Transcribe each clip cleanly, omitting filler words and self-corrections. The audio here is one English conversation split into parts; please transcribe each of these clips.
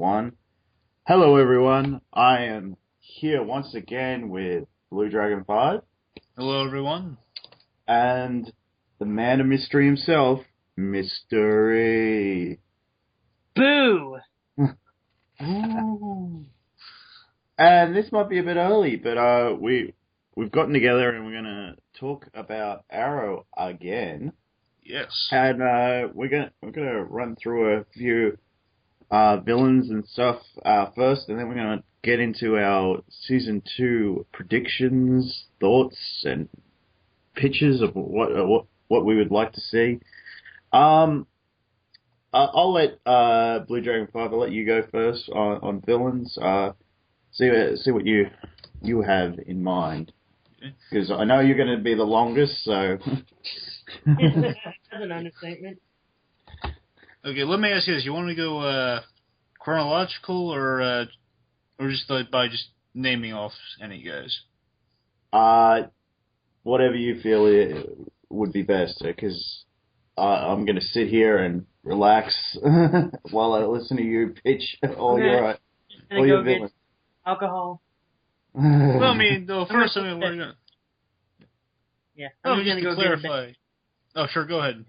one. Hello, everyone. I am here once again with Bluedragonfive. Hello, everyone. And the man of mystery himself, Mystery. Boo! Ooh. And this might be a bit early, but we've gotten together and we're gonna talk about Arrow again. Yes. And we're gonna run through a few villains and stuff first, and then we're gonna get into our season 2 predictions, thoughts, and pictures of what we would like to see. I'll let Bluedragonfive. I'll let you go first on villains. See what you have in mind, because I know you're going to be the longest. So That's an understatement. Okay, let me ask you this: you want to go chronological, or just by just naming off any guys? Whatever you feel would be best, because I'm going to sit here and relax while I listen to you pitch all your villains. Alcohol. Well, I mean, first, we're gonna. Yeah, I'm just gonna go clarify. Oh, sure, go ahead.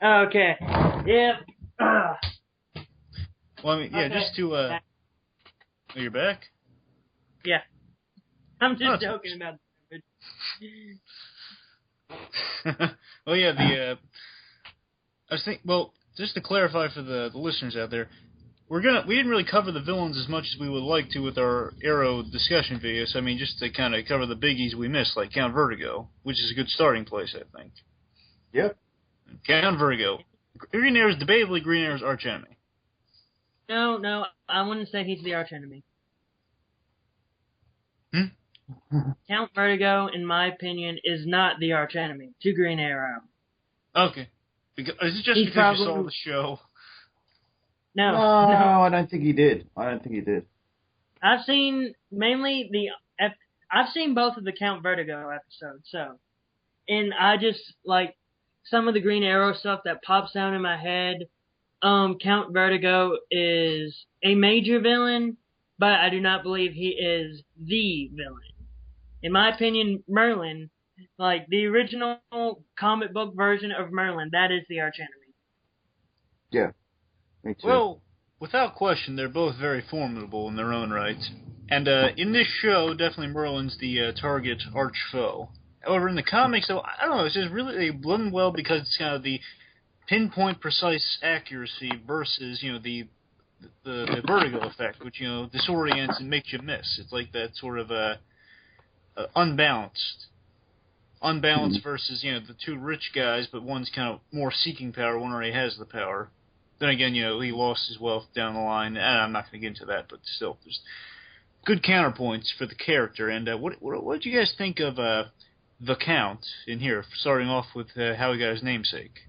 Okay. Yep. Well, I mean, yeah, just to. Oh, you're back? Yeah. I'm just joking about the Well, yeah, I was thinking. Well, just to clarify for the listeners out there, we didn't really cover the villains as much as we would like to with our Arrow discussion videos. I mean, just to kind of cover the biggies we missed, like Count Vertigo, which is a good starting place, I think. Yep. Count Vertigo. Green Arrow's debatably Green Arrow's archenemy. No, I wouldn't say he's the archenemy. Count Vertigo, in my opinion, is not the archenemy to Green Arrow. Okay. Is it just because you saw the show? No, I don't think he did. I've seen I've seen both of the Count Vertigo episodes, and I just like some of the Green Arrow stuff that pops down in my head. Count Vertigo is a major villain, but I do not believe he is the villain. In my opinion, Merlyn, like the original comic book version of Merlyn, that is the archenemy. Yeah. Me too. Well, without question, they're both very formidable in their own right. And in this show, definitely Merlyn's the target arch foe. However, in the comics, though, I don't know, it's just really, they blend well because it's kind of the pinpoint precise accuracy versus, the Vertigo effect, which, disorients and makes you miss. It's like that sort of unbalanced versus, the two rich guys, but one's kind of more seeking power, one already has the power. Then again, he lost his wealth down the line, and I'm not going to get into that, but still, there's good counterpoints for the character. And what did you guys think of the Count in here, starting off with how he got his namesake?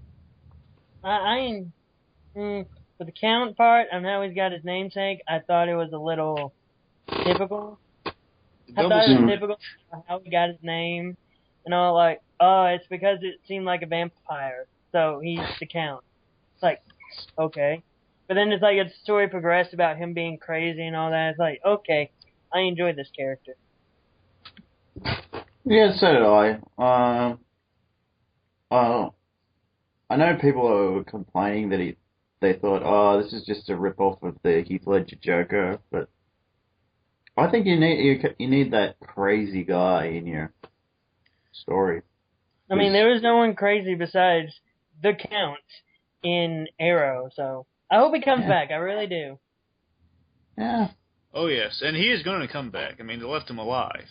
For the Count part, and how he's got his namesake, I thought it was a little typical. I thought it was typical how he got his name, and all like, oh, it's because it seemed like a vampire, so he's the Count. It's like, okay. But then it's like the story progressed about him being crazy and all that. It's like, okay, I enjoyed this character. Yeah, so did I. I know people were complaining that they thought, oh, this is just a rip-off of the Heath Ledger Joker, but I think you need that crazy guy in your story. I mean, there was no one crazy besides the Count in Arrow, so I hope he comes back. I really do. Yeah. Oh, yes, and he is going to come back. I mean, they left him alive.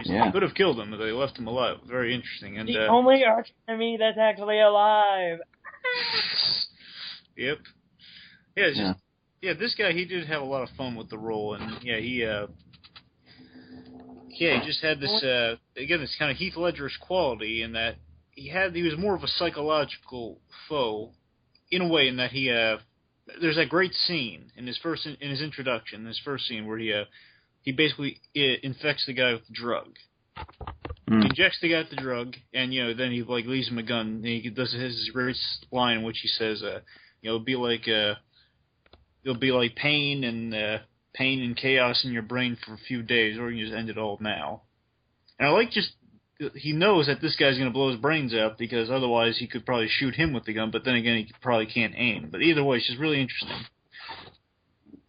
Yeah. They could have killed him, but they left him alive. Very interesting. And the only archenemy that's actually alive. Yep. Yeah, it's just, this guy, he did have a lot of fun with the role, and he just had this again, this kind of Heath Ledger-ish quality in that he was more of a psychological foe in a way, in that there's that great scene in his introduction, his first scene where he basically infects the guy with the drug. He injects the guy with the drug, and then he leaves him a gun. And he does his great line in which he says, it'd be like there'll be like pain and chaos in your brain for a few days, or you can just end it all now. And I like just he knows that this guy's going to blow his brains out because otherwise he could probably shoot him with the gun. But then again, he probably can't aim. But either way, it's just really interesting.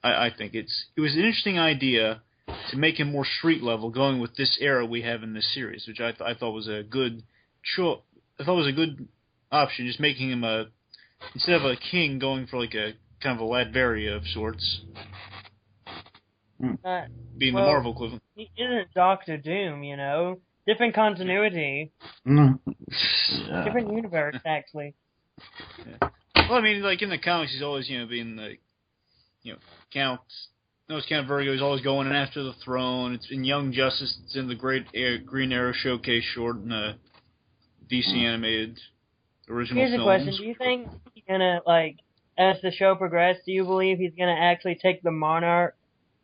I think it was an interesting idea to make him more street level, going with this era we have in this series, which I thought was a good I thought was a good option, just making him instead of a king, going for like a kind of a Latveria of sorts, being the Marvel equivalent. He isn't Doctor Doom, you know. Different continuity. Different universe, actually. Yeah. Well, I mean, like in the comics, he's always being the Count Vertigo is always going after the throne. It's in Young Justice. It's in the Great Green Arrow Showcase short in the DC animated original films. Here's a question. Do you think he's going to, like, as the show progresses, do you believe he's going to actually take the monarch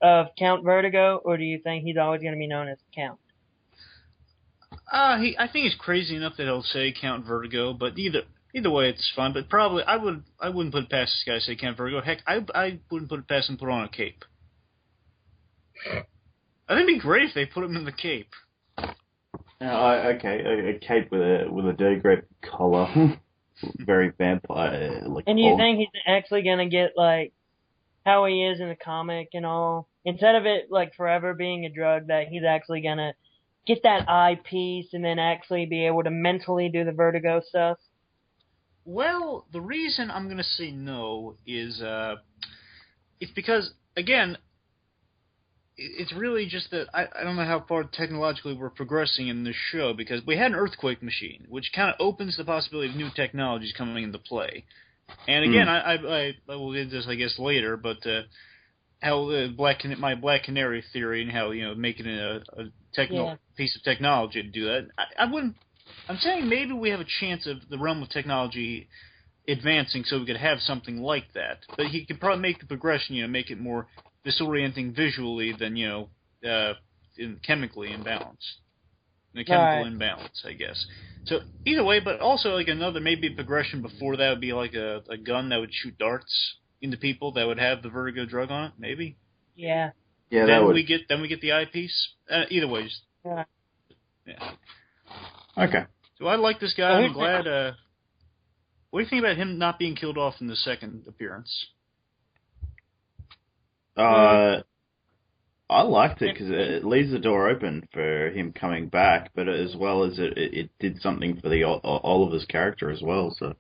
of Count Vertigo, or do you think he's always going to be known as Count? I think he's crazy enough that he'll say Count Vertigo, but either way, it's fun. But probably, I wouldn't put it past this guy to say Count Vertigo. Heck, I wouldn't put it past him to put on a cape. I think it'd be great if they put him in the cape. A cape with a dirty grape collar, very vampire. And you think he's actually gonna get like how he is in the comic and all? Instead of it like forever being a drug, that he's actually gonna get that eyepiece and then actually be able to mentally do the Vertigo stuff? Well, the reason I'm going to say no is it's because, again, it's really just that I don't know how far technologically we're progressing in this show, because we had an earthquake machine, which kind of opens the possibility of new technologies coming into play. And again, I will get this, I guess, later, but how my Black Canary theory and how, making it a piece of technology to do that, I wouldn't. I'm saying maybe we have a chance of the realm of technology advancing so we could have something like that. But he could probably make the progression, make it more disorienting visually than, chemically imbalanced. In a chemical imbalance, I guess. So either way, but also like another maybe progression before that would be like a gun that would shoot darts into people that would have the Vertigo drug on it, maybe. Yeah. Yeah. Then we get the eyepiece. Either way, just, yeah. Okay. So I like this guy. I'm glad. What do you think about him not being killed off in the second appearance? I liked it because it leaves the door open for him coming back, but as well as it did something for the Oliver's character as well. So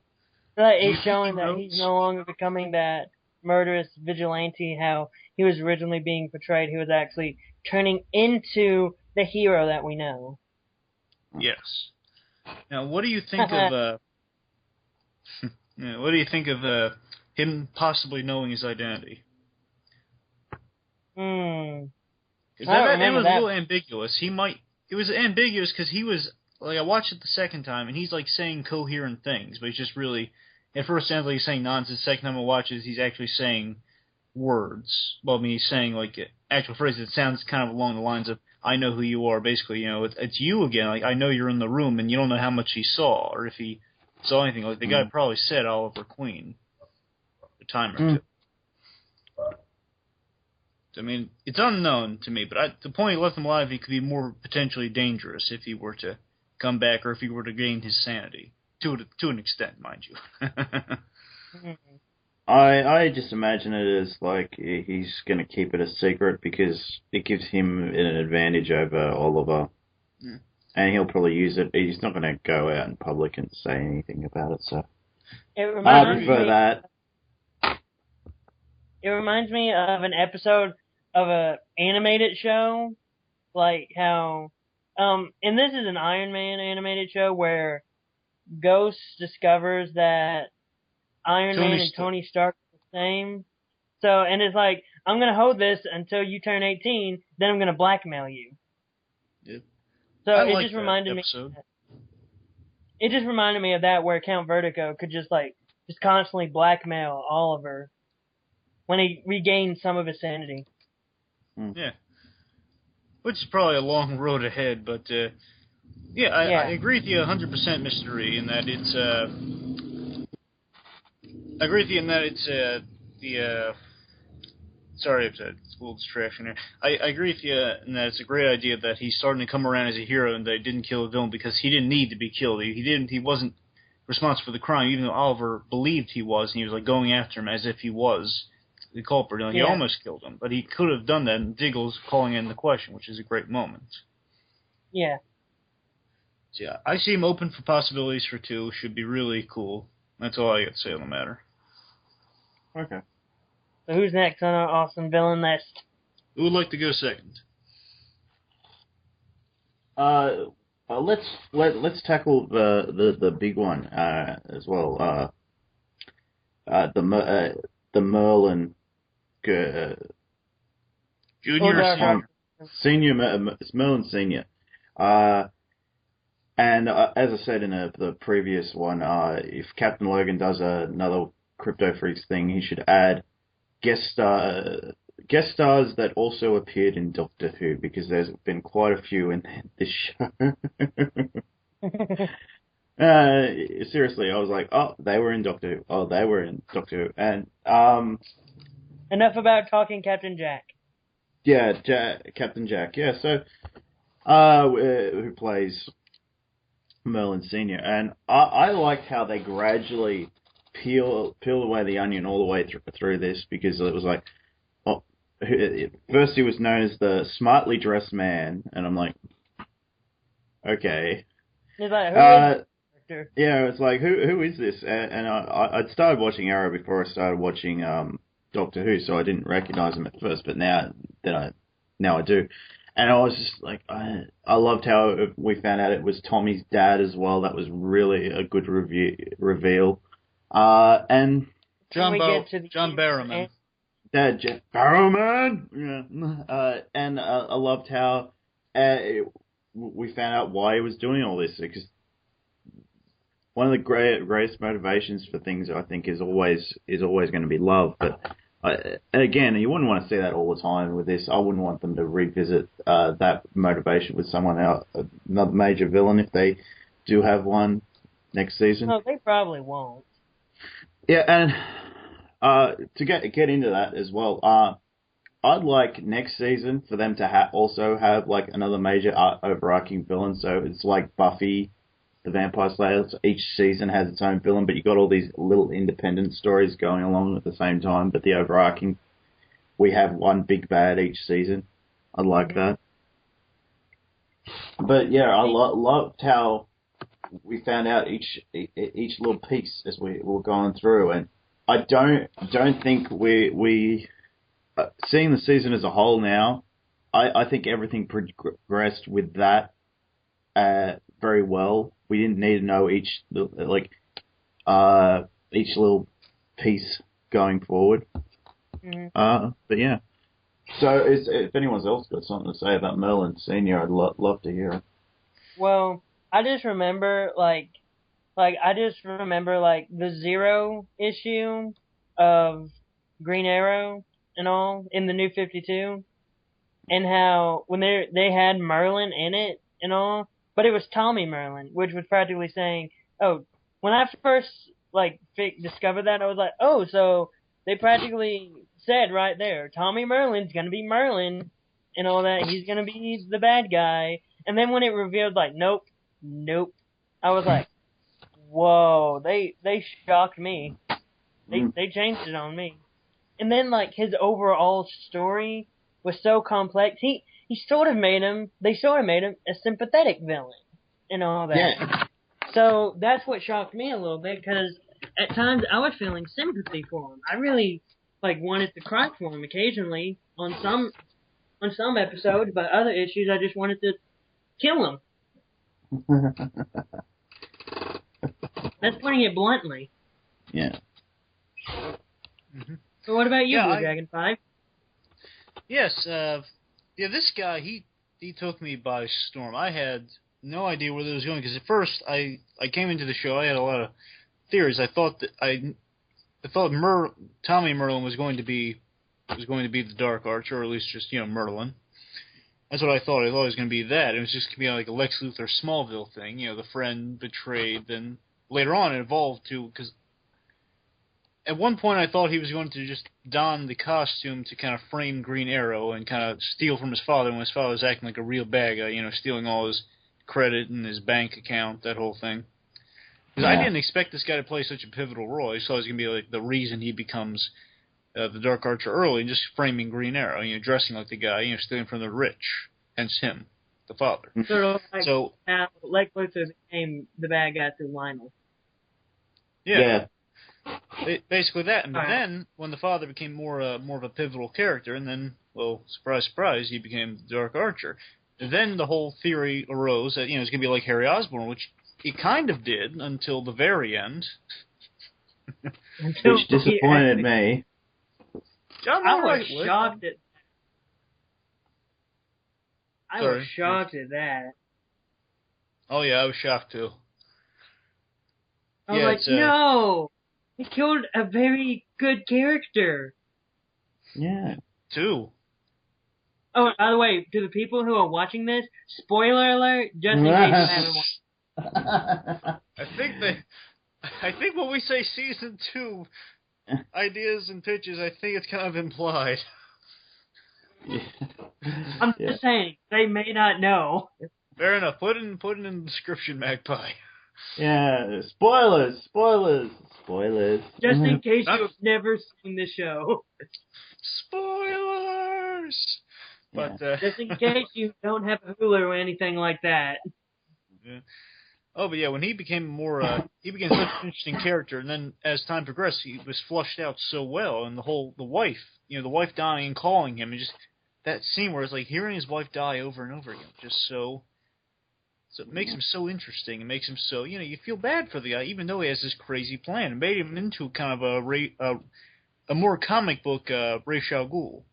it's showing that he's no longer becoming that murderous vigilante how he was originally being portrayed. He was actually turning into the hero that we know. Yes. Now, what do you think of? What do you think of him possibly knowing his identity? That was a little ambiguous. It was ambiguous because he was like, I watched it the second time and he's like saying coherent things, but he's just really at first sounds like he's saying nonsense. The second time I watch it, he's actually saying words. Well, I mean, he's saying like actual phrases that sounds kind of along the lines of, I know who you are, basically, it's you again. Like, I know you're in the room, and you don't know how much he saw, or if he saw anything. Like, the guy probably said Oliver Queen a time or two. I mean, it's unknown to me, but the point he left him alive, he could be more potentially dangerous if he were to come back, or if he were to gain his sanity. To an extent, mind you. I just imagine it as like he's going to keep it a secret because it gives him an advantage over Oliver. Yeah. And he'll probably use it. He's not going to go out in public and say anything about it, so I prefer that. It reminds me of an episode of a animated show, like how, and this is an Iron Man animated show where Ghost discovers that Iron Man and Tony Stark are the same. So, and it's like, I'm going to hold this until you turn 18, then I'm going to blackmail you. Yep. So it just reminded me. It just reminded me of that, where Count Vertigo could just constantly blackmail Oliver when he regained some of his sanity. Yeah. Which is probably a long road ahead, but I agree with you 100%, Mr. Ree, in that it's I agree with you in that it's Sorry if that's a little distraction here. I agree with you in that it's a great idea that he's starting to come around as a hero and they didn't kill the villain because he didn't need to be killed. He wasn't responsible for the crime, even though Oliver believed he was, and he was like going after him as if he was the culprit. He almost killed him, but he could have done that, and Diggle's calling in the question, which is a great moment. Yeah. So yeah, I see him open for possibilities for 2. Should be really cool. That's all I got to say on the matter. Okay. So who's next on our awesome villain list? Who would like to go second? Let's tackle the big one as well. The Merlyn Junior. Senior. It's Merlyn Senior. And as I said in the previous one, if Captain Logan does another Crypto Freaks thing, he should add guest stars that also appeared in Doctor Who, because there's been quite a few in this show. Seriously, I was like, oh, they were in Doctor Who. Oh, they were in Doctor Who. And enough about talking Captain Jack. Yeah, Captain Jack. Yeah, so who plays Merlyn Senior, and I liked how they gradually peel away the onion all the way through this, because it was like, oh, first he was known as the smartly dressed man, and I'm like, okay. He's like, who is this? Yeah, it's like, who is this? And I'd started watching Arrow before I started watching Doctor Who, so I didn't recognize him at first, but now I do. And I was just like, I loved how we found out it was Tommy's dad as well. That was really a good reveal. And John Barrowman. Dad, Jeff Barrowman. Yeah. And I loved how we found out why he was doing all this, because one of the greatest motivations for things, I think, is always going to be love. But again, you wouldn't want to see that all the time with this. I wouldn't want them to revisit that motivation with someone else, another major villain, if they do have one next season. No, they probably won't. Yeah, and to get into that as well, I'd like next season for them to also have like another major overarching villain. So it's like Buffy the Vampire Slayer. So each season has its own villain, but you got all these little independent stories going along at the same time. But the overarching, we have one big bad each season. I'd like that. But yeah, I loved how we found out each little piece as we were going through, and I don't think we seeing the season as a whole now. I think everything progressed with that very well. We didn't need to know each little piece going forward. Mm-hmm. But yeah. So if anyone's else got something to say about Merlyn Senior, I'd love to hear it. Well, I just remember the 0 issue of Green Arrow and all in the New 52, and how when they had Merlyn in it and all, but it was Tommy Merlyn, which was practically saying, oh, when I first discovered that, I was like, oh, so they practically said right there, Tommy Merlyn's gonna be Merlyn and all that. He's gonna be the bad guy. And then when it revealed, like, nope, I was like, whoa, they shocked me. They changed it on me. And then, like, his overall story was so complex. They sort of made him a sympathetic villain and all that. Yeah. So that's what shocked me a little bit, because at times I was feeling sympathy for him. I really wanted to cry for him occasionally on some episodes, but other issues I just wanted to kill him. That's putting it bluntly. Yeah. Mm-hmm. So what about you, Bluedragonfive? Yes, this guy, he took me by storm. I had no idea where this was going, because at first I came into the show, I had a lot of theories. I thought Tommy Merlyn was going to be the Dark Archer, or at least just, Merlyn. That's what I thought. I thought it was going to be that. It was just going to be like a Lex Luthor Smallville thing, the friend betrayed. Then later on it evolved to, because at one point I thought he was going to just don the costume to kind of frame Green Arrow and kind of steal from his father when his father was acting like a real bad guy, stealing all his credit and his bank account, that whole thing. Because I didn't expect this guy to play such a pivotal role. I thought it was going to be like the reason he becomes the Dark Archer early, and just framing Green Arrow, dressing like the guy, stealing from the rich, hence him, the father. Sort of like how Lex Luthor became the bad guy through Lionel. Yeah. Basically that, and then when the father became more of a pivotal character, and then, well, surprise, surprise, he became the Dark Archer. Then the whole theory arose that it's going to be like Harry Osborn, which it kind of did until the very end. Which disappointed me. I was shocked at. I was shocked at that. Oh yeah, I was shocked too. I was like, no, he killed a very good character. Yeah. Two. Oh, by the way, to the people who are watching this, spoiler alert, just in case you haven't watched. I think when we say season 2 ideas and pitches, I think it's kind of implied. Yeah. I'm just saying, they may not know. Fair enough. Put it in the description, Magpie. Yeah, spoilers. Just in case you've never seen the show. Spoilers! But, just in case you don't have a Hulu or anything like that. Yeah. Oh, but yeah, when he became he became such an interesting character, and then as time progressed, he was flushed out so well, and the wife, the wife dying and calling him, and just that scene where it's like hearing his wife die over and over again, just so it makes him so interesting, it makes him so, you feel bad for the guy, even though he has this crazy plan. It made him into kind of a more comic book Ra's al Ghul.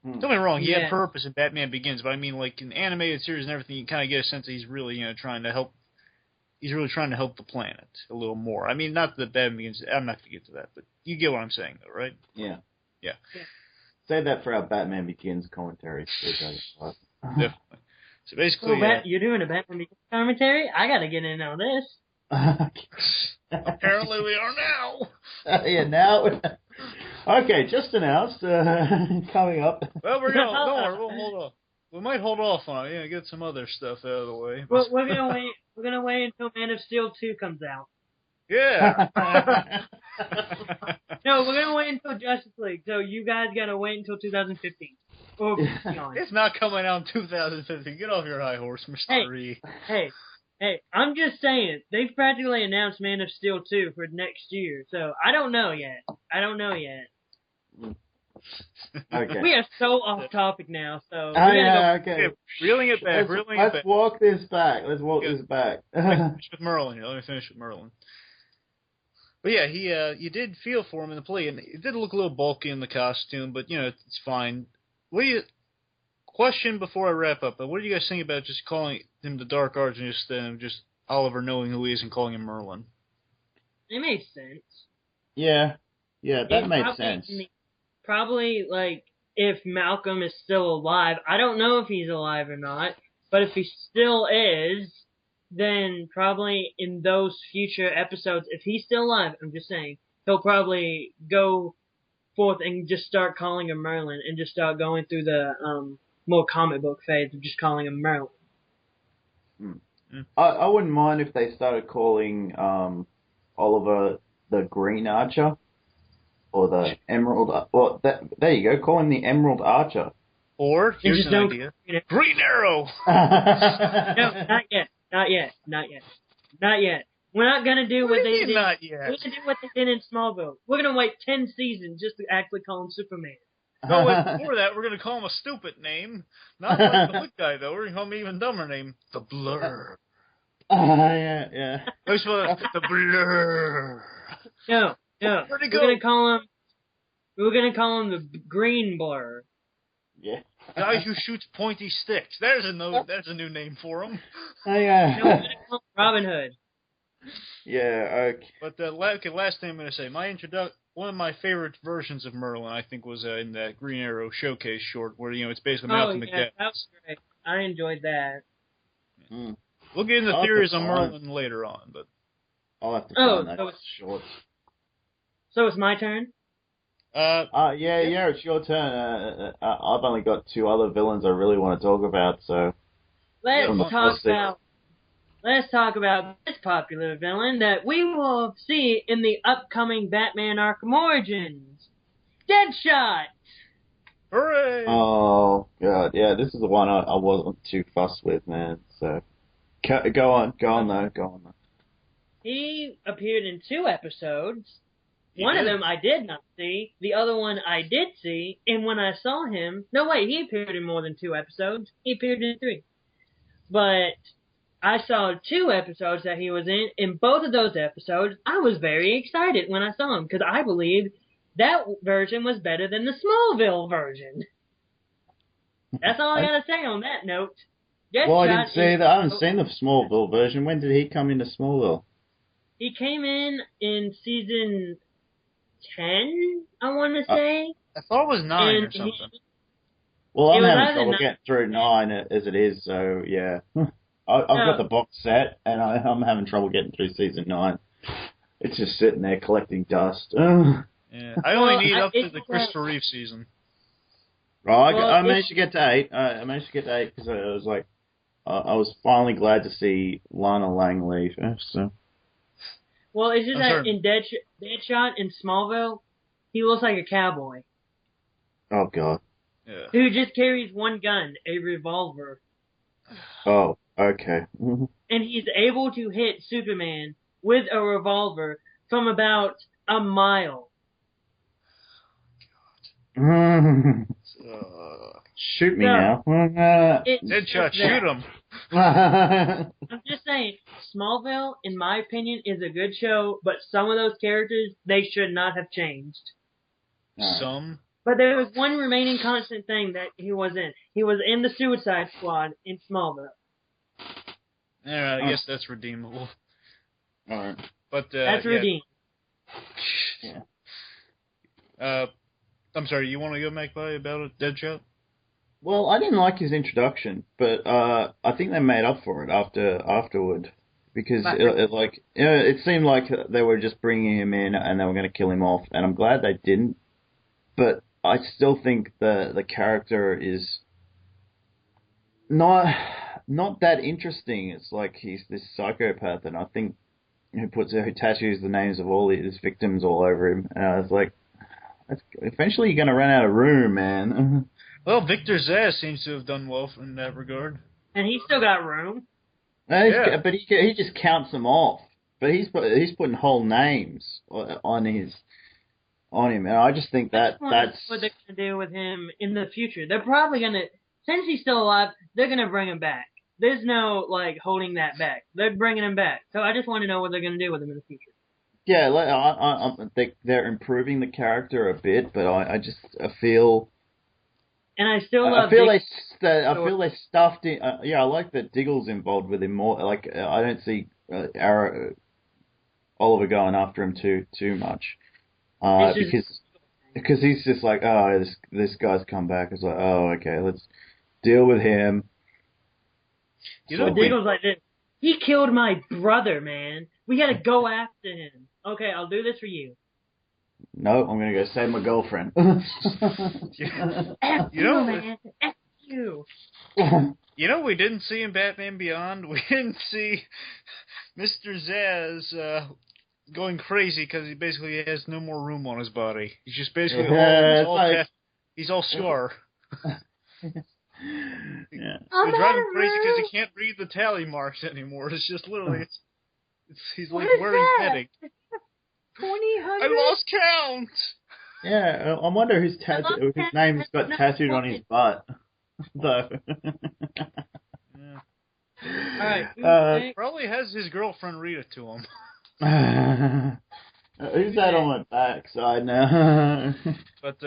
Don't get me wrong, he had purpose in Batman Begins, but I mean, like, in animated series and everything, you kind of get a sense that he's really, trying to help. He's really trying to help the planet a little more. I mean, not that Batman Begins. I'm not going to get to that, but you get what I'm saying, though, right? Yeah. Yeah. Say that for our Batman Begins commentary. Definitely. So basically, you're doing a Batman Begins commentary? I got to get in on this. Apparently, we are now. Yeah, now. Okay, just announced. Coming up. Well, don't worry, we'll hold off. We might hold off on it, get some other stuff out of the way. Well, we're gonna wait. We're gonna wait until Man of Steel 2 comes out. Yeah. No, we're gonna wait until Justice League. So you guys gotta wait until 2015. Or beyond. It's not coming out in 2015. Get off your high horse, Mr. E. Hey, I'm just saying, they've practically announced Man of Steel 2 for next year, so I don't know yet. Okay. Oh, We are so off topic now, so... Okay. Reeling it back, Let's walk this back. Let me finish with Merlyn. But yeah, you did feel for him in the play, and it did look a little bulky in the costume, but, it's fine. Question before I wrap up, what do you guys think about just calling him the Dark Archer instead of just Oliver knowing who he is and calling him Merlyn? It makes sense. Yeah, that made sense. Probably, like, if Malcolm is still alive, I don't know if he's alive or not, but if he still is, then probably in those future episodes, if he's still alive, I'm just saying, he'll probably go forth and just start calling him Merlyn and just start going through the more comic book phase of just calling him Merlyn. I wouldn't mind if they started calling Oliver the Green Archer. Or the Emerald... Well, there you go. Call him the Emerald Archer. Or, here's an idea. Green Arrow! No, not yet. We're not going to do what they did. Not yet? We're going to do what they did in Smallville. We're going to wait 10 seasons just to actually call him Superman. No, before that, we're going to call him a stupid name. Not like the good guy, though. We're going to call him an even dumber name. The Blur. Yeah. The Blur. No. Vertigo. We're gonna call him the Green Blur. Yeah. Guy who shoots pointy sticks. There's a new name for him. Yeah. No, we're gonna call him Robin Hood. Yeah. Okay. But the last thing I'm gonna say, one of my favorite versions of Merlyn, I think, was in that Green Arrow showcase short, where it's basically Malcolm McDowell. That was great. I enjoyed that. We'll get into theories on Merlyn later on, but I'll have to find that short. So it's my turn? Yeah, it's your turn. I've only got two other villains I really want to talk about, so... Let's talk about this popular villain that we will see in the upcoming Batman Arkham Origins. Deadshot! Hooray! Oh, God, yeah, this is the one I wasn't too fussed with, man, so... Go on though. He appeared in 2 episodes. One of them I did not see. The other one I did see. And when I saw him... No, wait, he appeared in more than 2 episodes. He appeared in 3. But I saw 2 episodes that he was in. In both of those episodes, I was very excited when I saw him. Because I believed that version was better than the Smallville version. That's all I gotta say on that note. Well, I didn't see that. I haven't seen the Smallville version. When did he come into Smallville? He came in season 10, I want to say. I thought it was 9 or something. Well, I'm having trouble getting through 9 as it is, so yeah. I've got the box set, and I'm having trouble getting through season 9. It's just sitting there collecting dust. Yeah, I only need up to the Christopher Reeve season. Right, I managed to get to 8. I managed to get to 8 because I was like, I was finally glad to see Lana Lang leave. So. Well, it's just that in Deadshot in Smallville, he looks like a cowboy. Oh, God. Yeah. Who just carries one gun, a revolver. Oh, okay. And he's able to hit Superman with a revolver from about a mile. Shoot me now. Deadshot, shoot him. I'm just saying, Smallville, in my opinion, is a good show, but some of those characters, they should not have changed. Some? But there was one remaining constant thing that he was in. He was in the Suicide Squad in Smallville. Yeah, I guess that's redeemable. Alright. But, that's redeemed. Yeah. I'm sorry, you want to go, Magpie, about a Deadshot? Well, I didn't like his introduction, but I think they made up for it afterward. Because it seemed like they were just bringing him in and they were going to kill him off, and I'm glad they didn't. But I still think the character is not that interesting. It's like he's this psychopath, and I think who tattoos the names of all his victims all over him. And I was like, eventually you're going to run out of room, man. Well, Victor Zsasz seems to have done well in that regard. And he's still got room. Yeah. But he just counts them off. But he's putting whole names on him, and I just think that's what they're going to do with him in the future. They're probably going to, since he's still alive, they're going to bring him back. There's no holding that back. They're bringing him back. So I just want to know what they're going to do with him in the future. Yeah, I think they're improving the character a bit, but I feel. And I still love. I feel they stuffed in. I like that Diggle's involved with him more. Like I don't see Oliver going after him too much, because he's just like, oh, this guy's come back. It's like, oh, okay, let's deal with him. Diggle's like this. He killed my brother, man. We got to go after him. Okay, I'll do this for you. No, I'm going to go save my girlfriend. F you, man. F you. You know, we didn't see in Batman Beyond. We didn't see Mr. Zsasz going crazy because he basically has no more room on his body. He's just basically he's all scar. Yeah. They're driving crazy because he can't read the tally marks anymore. It's just literally, he's like wearing bedding. 2000? I lost count. Yeah, I wonder whose name's got tattooed on his butt, though. Yeah. All right. Probably has his girlfriend read it to him. Who's that on my backside now? But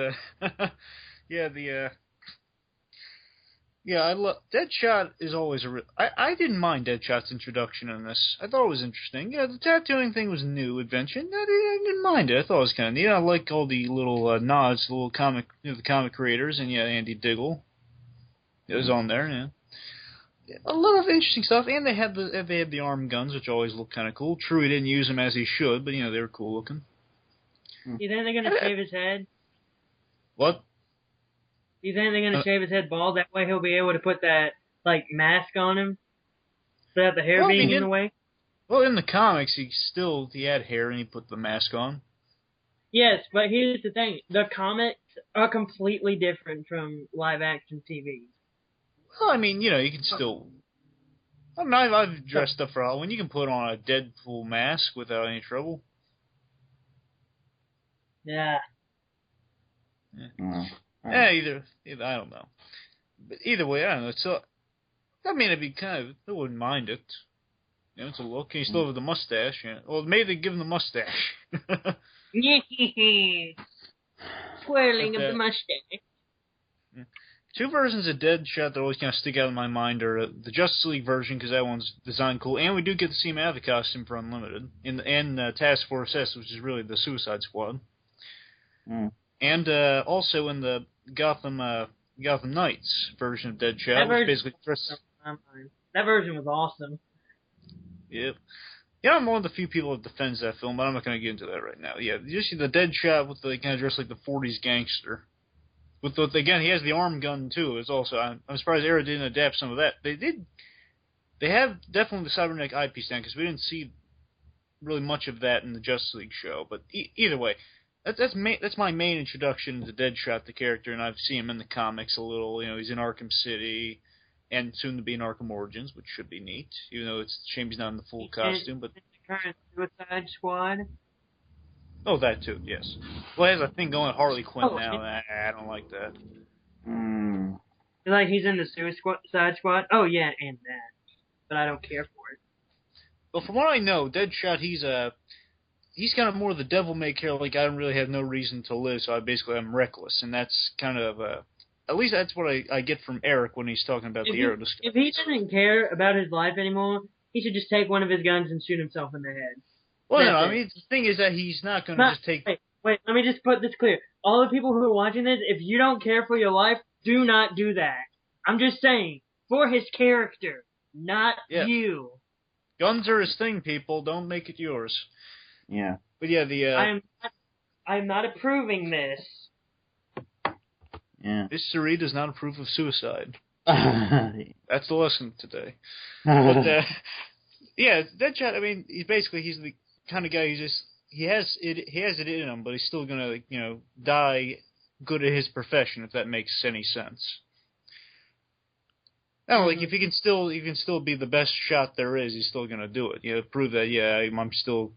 I love Deadshot is always I didn't mind Deadshot's introduction in this. I thought it was interesting. Yeah, the tattooing thing was a new invention. I didn't mind it. I thought it was kind of neat. I like all the little nods, the little comic, the comic creators, and Andy Diggle. It was on there. Yeah, a lot of interesting stuff. And they had the arm guns, which always look kind of cool. True, he didn't use them as he should, but they were cool looking. You think they're gonna shave his head? What? You think they're gonna shave his head bald? That way he'll be able to put that mask on him, without the hair being in the way. Well, in the comics, he had hair and he put the mask on. Yes, but here's the thing: the comics are completely different from live action TV. Well, I mean, you can still. I mean, I've dressed up for Halloween. You can put on a Deadpool mask without any trouble. Yeah. Yeah, either I don't know, but either way, I don't know. So, I mean, I wouldn't mind it. It's a look. And you still have the mustache. Yeah. Well, maybe they give him the mustache. Twirling of the mustache. Two versions of Deadshot that always kind of stick out in my mind are the Justice League version, because that one's designed cool, and we do get to see him out of the costume for Unlimited, and Task Force S, which is really the Suicide Squad. And also in the Gotham Knights version of Deadshot, which basically that version was awesome. Yep. Yeah, I'm one of the few people that defends that film, but I'm not going to get into that right now. Yeah, you see the Deadshot with the kind of dressed like the 40s gangster. Again, he has the arm gun too. It's also I'm surprised Arrow didn't adapt some of that. They did. They have definitely the cybernetic eyepiece down, because we didn't see really much of that in the Justice League show. But either way, that's my main introduction to Deadshot, the character, and I've seen him in the comics a little. He's in Arkham City, and soon to be in Arkham Origins, which should be neat. Even though it's a shame he's not in the full costume, but the current Suicide Squad. Oh, that too, yes. Well, he has a thing going with Harley Quinn now. I don't like that. Like he's in the Suicide Squad? Oh, yeah, and that. But I don't care for it. Well, from what I know, Deadshot, he's kind of more the devil-may care, like I don't really have no reason to live, so I'm reckless. And that's kind of, at least that's what I get from Eric when he's talking about the Arrow discussion. If he doesn't care about his life anymore, he should just take one of his guns and shoot himself in the head. Well, no, I mean, the thing is that he's not going to just take... Wait, let me just put this clear. All the people who are watching this, if you don't care for your life, do not do that. I'm just saying, for his character, not you. Guns are his thing, people. Don't make it yours. Yeah. But yeah, I'm not approving this. Yeah. This Sari does not approve of suicide. That's the lesson today. But, yeah, Deadshot, I mean, he's the kind of guy who he has it in him, but he's still gonna, die good at his profession, if that makes any sense. I don't know, like, if he can still be the best shot there is, he's still gonna do it. Prove that, I'm still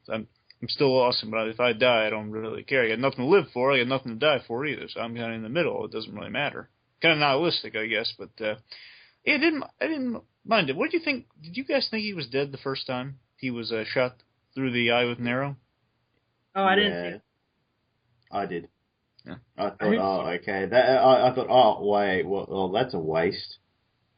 awesome, but if I die, I don't really care. I got nothing to live for, I got nothing to die for either, so I'm kind of in the middle. It doesn't really matter. Kind of nihilistic, I guess, but, I didn't mind it. What did you think? Did you guys think he was dead the first time he was shot through the eye with an arrow? Oh, I didn't see it. I did. Yeah. I thought, okay. I thought, wait, well, that's a waste.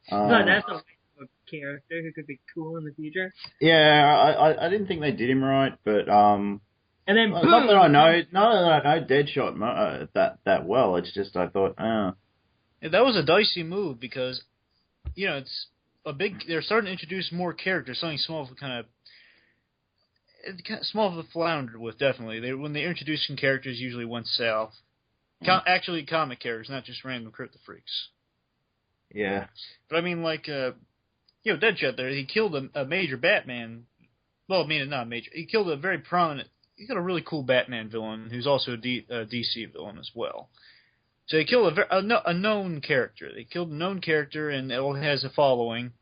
No, that's a waste of a character who could be cool in the future. Yeah, I didn't think they did him right, but and then boom! Not that I know Deadshot that well. It's just I thought, Yeah, that was a dicey move because, it's a big. They're starting to introduce more characters. Something small to flounder with, definitely. When they introduced some characters, usually went south. Actually, comic characters, not just random crypto freaks. Yeah. But I mean, like, Deadshot there, he killed a major Batman. Well, I mean, not major. He killed a very prominent. He got a really cool Batman villain who's also a DC villain as well. So they killed a known character. They killed a known character, and it has a following.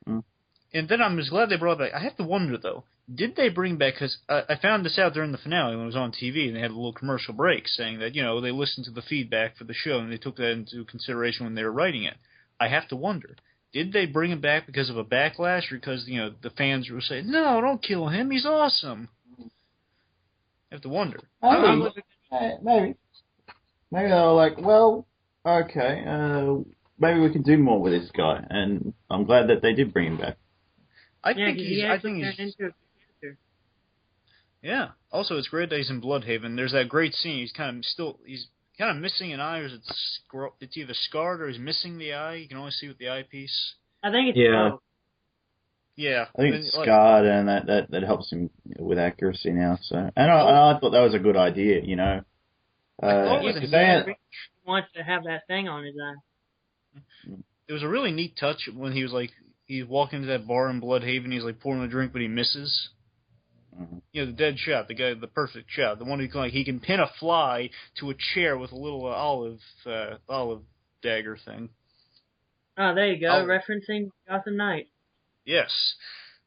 Mm. And then I'm just glad they brought it back. I have to wonder, though, did they bring back, because I found this out during the finale when it was on TV, and they had a little commercial break saying that, they listened to the feedback for the show, and they took that into consideration when they were writing it. I have to wonder, did they bring him back because of a backlash, or because, the fans were saying, no, don't kill him, he's awesome? I have to wonder. Maybe. Maybe they were like, well, okay, maybe we can do more with this guy, and I'm glad that they did bring him back. I think he's. Yeah. Also, it's great that he's in Bloodhaven. There's that great scene. He's kind of missing an eye, or it's either scarred or he's missing the eye. You can only see with the eyepiece. I think it's both. Yeah. I think it's scarred, and that helps him with accuracy now. So, and I thought that was a good idea. You know, he wants to have that thing on his eye. It was a really neat touch when he was like, he's walking into that bar in Bloodhaven, he's like pouring a drink, but he misses. Mm-hmm. You know, the dead shot, the guy, the perfect shot, the one who he can pin a fly to a chair with a little olive dagger thing. Oh, there you go, referencing Gotham Knight. Yes,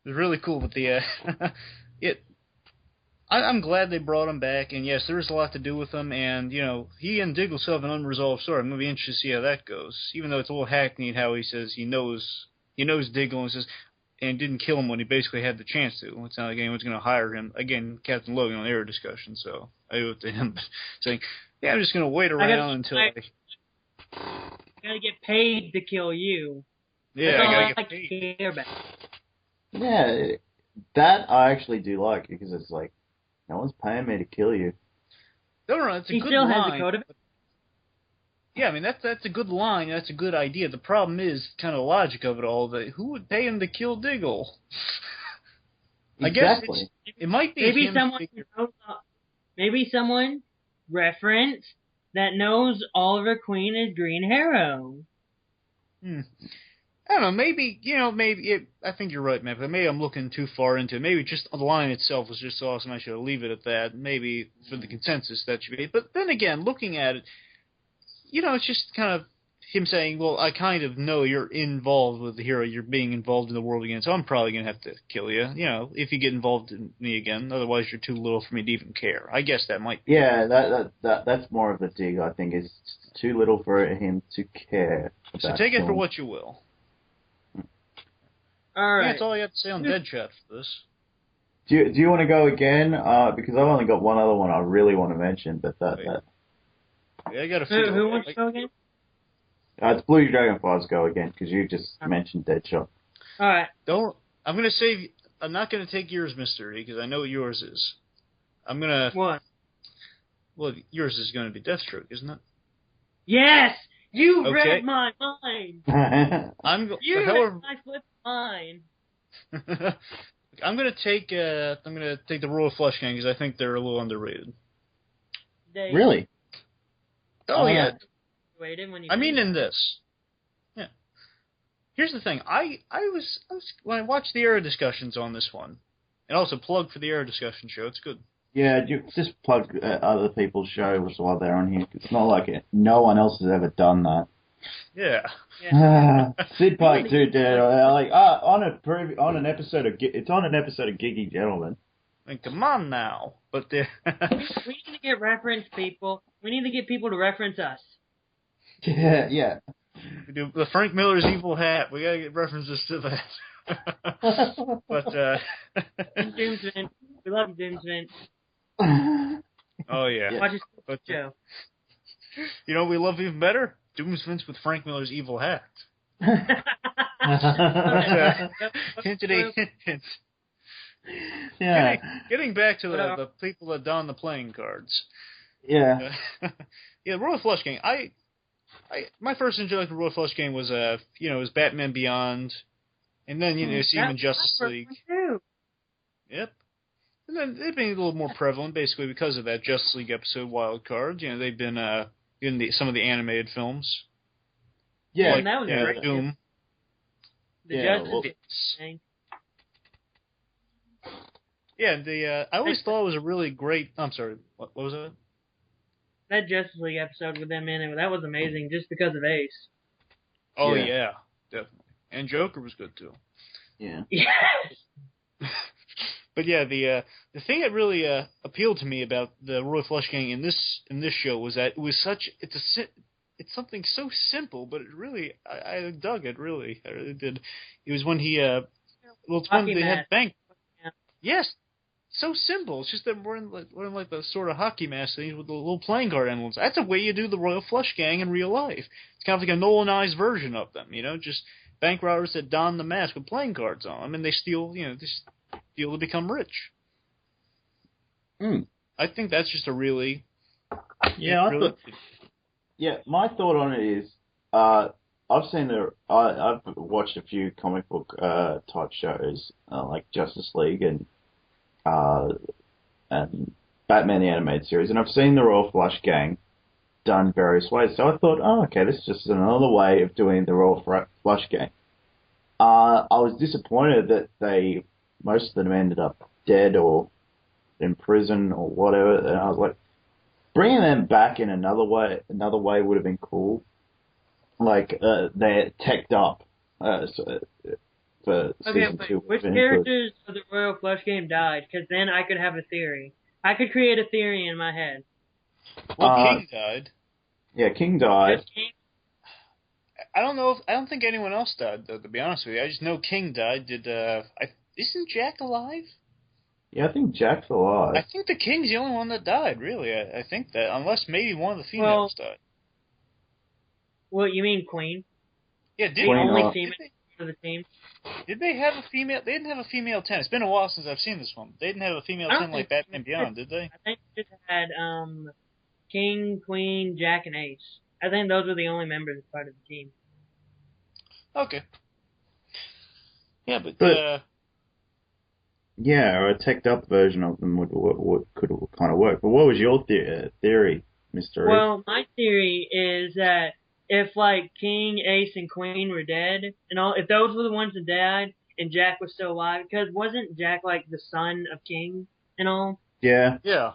it was really cool. But I'm glad they brought him back, and yes, there is a lot to do with him, and, you know, he and Diggle still have an unresolved story. I'm going to be interested to see how that goes, even though it's a little hackneyed how he says he knows Diggle and didn't kill him when he basically had the chance to. It's not like anyone's going to hire him. Again, Captain Logan on air discussion, so I owe it to him, saying, yeah, I'm just going to wait around until I gotta get paid to kill you. Yeah, that's all I gotta get paid. Care about. Yeah, that I actually do like, because it's like, no one's paying me to kill you. No, it's a he good still line. has the code of it. Yeah, I mean, that's a good line, that's a good idea. The problem is kind of the logic of it all, that who would pay him to kill Diggle? Exactly. I guess it might be maybe someone reference that knows Oliver Queen is Green Arrow. I don't know, maybe, I think you're right, man, but maybe I'm looking too far into it. Maybe just the line itself was just awesome, I should leave it at that. Maybe for the consensus that should be. But then again, looking at it, you know, it's just kind of him saying, well, I kind of know you're involved with the hero, you're being involved in the world again, so I'm probably going to have to kill you, you know, if you get involved in me again, otherwise you're too little for me to even care. I guess that might be. Yeah, that's more of the dig, I think. It's too little for him to care about. So take it for what you will. All right. Yeah, that's all you have to say on Deadshot for this. Do you want to go again? Because I've only got one other one I really want to mention, but that. Yeah, I got a few. Who wants to go again? It's Bluedragonfive's go again, because you just mentioned Deadshot. All right. I'm going to save. I'm not going to take yours, Mr. E, because I know what yours is. I'm going to. What? Well, yours is going to be Deathstroke, isn't it? Yes! You read my mind! You read my flip mind! I'm going to take the Royal Flush Gang, because I think they're a little underrated. Really? Oh, yeah. I mean, in this. Yeah. Here's the thing. I was when I watched the Era discussions on this one, and also plug for the Era discussion show. It's good. Yeah, just plug other people's shows while they're on here. It's not like no one else has ever done that. Yeah. Sid Pike too did. On an episode of Giggy Gentleman. I mean, come on now. But we need to get reference people. We need to get people to reference us. Yeah. We do the Frank Miller's Evil Hat. We gotta get references to that. But Doomsman. We love Doomsman. Oh yeah. Watch his show. You know, we love even better Doomsman with Frank Miller's Evil Hat. Hint. Yeah. Getting back to the people that don the playing cards. Yeah. Yeah, Royal Flush Gang. My first introduction to Royal Flush Gang was was Batman Beyond, and then see him in Justice League. Yep. And then they've been a little more prevalent, basically because of that Justice League episode, Wild Cards. You know, they've been in some of the animated films. Yeah, and that was great. Doom. The Justice League. Yeah, I always thought it was a really great. I'm sorry, what was it? That Justice League episode with them in it, that was amazing, just because of Ace. Oh yeah, definitely, and Joker was good too. Yeah. But yeah, the thing that really appealed to me about the Royal Flush Gang in this show was that it was it's something so simple, but it really I dug it. Really, I really did. It was when it's when they had bank. Yeah. Yes. So simple. It's just that we're in like the sort of hockey mask things with the little playing card emblems. That's the way you do the Royal Flush Gang in real life. It's kind of like a Nolanized version of them, just bank robbers that don the mask with playing cards on them, and they steal, to become rich. I think that's just a really... Yeah, my thought on it is, I I've seen I've watched a few comic book type shows like Justice League and Batman the Animated Series, and I've seen the Royal Flush Gang done various ways. So I thought, oh, okay, this is just another way of doing the Royal Flush Gang. I was disappointed that most of them ended up dead or in prison or whatever, and I was like, bringing them back in another way would have been cool. Like, they're teched up for season 2. Which characters of the Royal Flush Game died? Because then I could have a theory. I could create a theory in my head. Well, King died. Yeah, King died. King? I don't think anyone else died, though, to be honest with you. I just know King died. Isn't Jack alive? Yeah, I think Jack's alive. I think the King's the only one that died, really. I think that, unless maybe one of the females died. Well, you mean Queen? Yeah, the only female of the team. Did they have a female? They didn't have a female 10. It's been a while since I've seen this one. They didn't have a female 10 like Batman Beyond, did they? I think they just had King, Queen, Jack, and Ace. I think those were the only members as part of the team. Okay. Yeah, but yeah, or a teched up version of them could kind of work. But what was your theory, Mr. Well, my theory is that if like King, Ace, and Queen were dead, and all, if those were the ones that died, and Jack was still alive, because wasn't Jack like the son of King and all? Yeah. Yeah.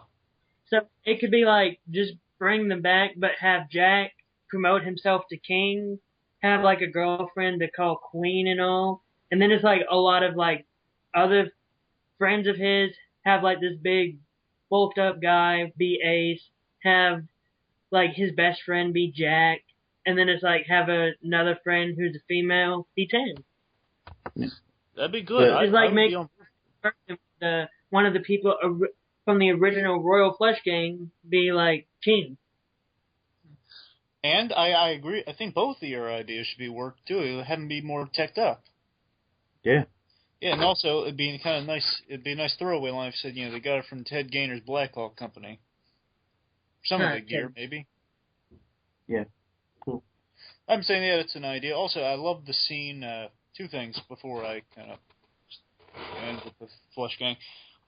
So it could be like just bring them back, but have Jack promote himself to King, have like a girlfriend to call Queen and all, and then it's like a lot of like other friends of his have like this big bulked up guy be Ace, have like his best friend be Jack, and then it's like have another friend who's a female be 10. That'd be good. It's like make one of the people from the original Royal Flush Gang be like King. And I agree. I think both of your ideas should be worked too. Have them be more teched up. Yeah. Yeah, and also it'd be kind of nice. It'd be a nice throwaway line if said, they got it from Ted Gainer's Blackhawk Company. Some of the gear, maybe. Yeah. Cool. I'm saying, yeah, that's an idea. Also, I love the scene. Two things before I kind of end with the Flush Gang.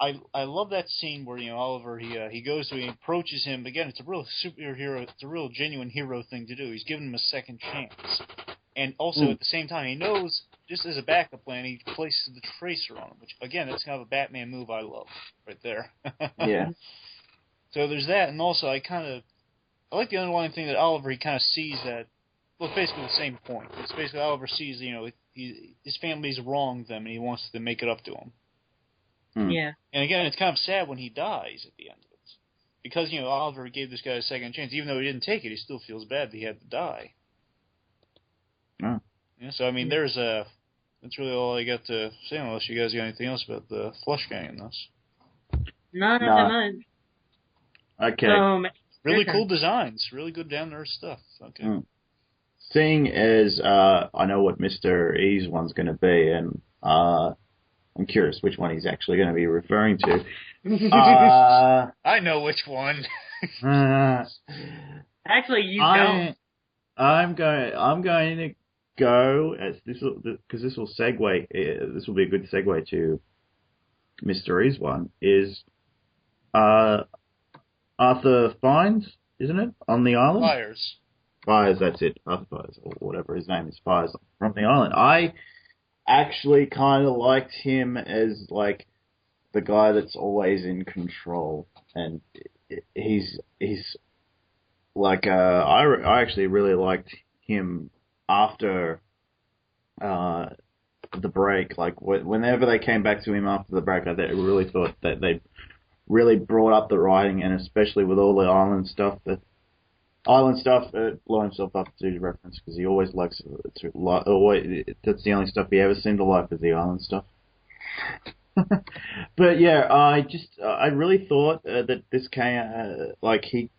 I love that scene where Oliver he goes to he approaches him again. It's a real superhero. It's a real genuine hero thing to do. He's giving him a second chance, and also at the same time he knows just as a backup plan he places the tracer on him, which again that's kind of a Batman move I love right there. Yeah. So there's that, and also I like the underlying thing that Oliver he kind of sees that. Well, basically the same point. It's basically Oliver sees his family's wronged them and he wants to make it up to them. Yeah. And again, it's kind of sad when he dies at the end of it. Because, Oliver gave this guy a second chance. Even though he didn't take it, he still feels bad that he had to die. Oh. Yeah, so, I mean, that's really all I got to say, unless you guys got anything else about the Flush Gang in this. Not that much. Okay. Really cool designs. Really good down-to-earth stuff. Okay. Seeing as I know what Mr. E's one's going to be, and I'm curious which one he's actually going to be referring to. I know which one. Actually, you don't. I'm going to go as because this will segue. This will be a good segue to Mr. E's one. Is Arthur Fyers, isn't it, on the island? Fyers, that's it. Arthur Fyers, or whatever his name is, Fyers from the island. I actually kind of liked him as like the guy that's always in control, and he's like I actually really liked him after the break. Like whenever they came back to him after the break, I really thought that they really brought up the writing, and especially with all the island stuff. Blow himself up to reference because he always likes that's the only stuff he ever seemed to like is the island stuff. But yeah, I really thought that this came he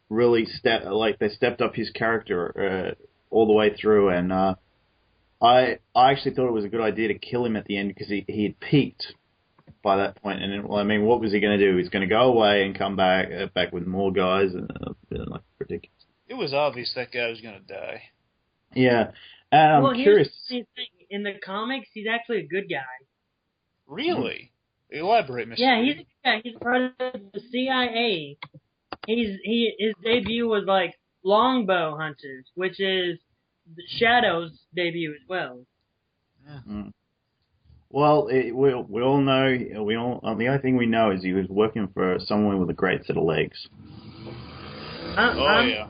really they stepped up his character all the way through, and I actually thought it was a good idea to kill him at the end because he had peaked by that point, and what was he going to do? He's going to go away and come back with more guys, and ridiculous. It was obvious that guy was going to die. Yeah, and I'm Well, here's curious. the thing. In the comics, he's actually a good guy. Really? Elaborate, Mr. Yeah, he's a Reed. good guy. He's part of the CIA. His debut was like Longbow Hunters, which is Shadow's debut as well. Yeah. Mm. Well, we all know the only thing we know is he was working for someone with a great set of legs. Oh, I'm yeah.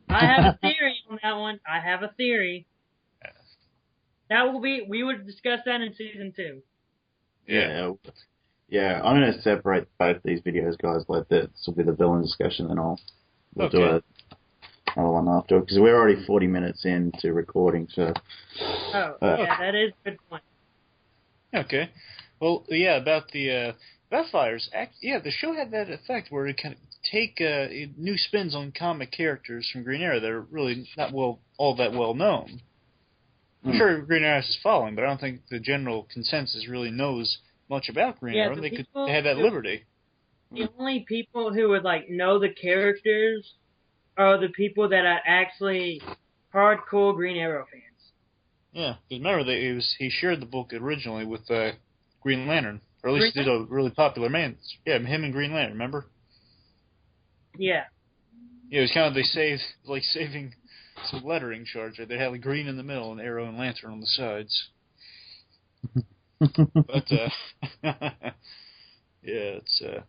I have a theory on that one. I have a theory. We would discuss that in season 2. Yeah, yeah. I'm gonna separate both these videos, guys. Like this will be the villain discussion, and we'll do another one after because we're already 40 minutes into recording. So. Oh, yeah, that is a good point. Okay. Well, yeah, about the Fyers. Yeah, the show had that effect where it can take new spins on comic characters from Green Arrow that are really not all that well known. I'm sure Green Arrow is following, but I don't think the general consensus really knows much about Green Arrow, and they had that liberty. The only people who would like know the characters are the people that are actually hardcore Green Arrow fans. Yeah, because remember he shared the book originally with Green Lantern, or at least did a really popular man. Yeah, him and Green Lantern. Remember? Yeah. Yeah, it was kind of saving some lettering charge. They had like green in the middle and arrow and lantern on the sides. But yeah, it's I'm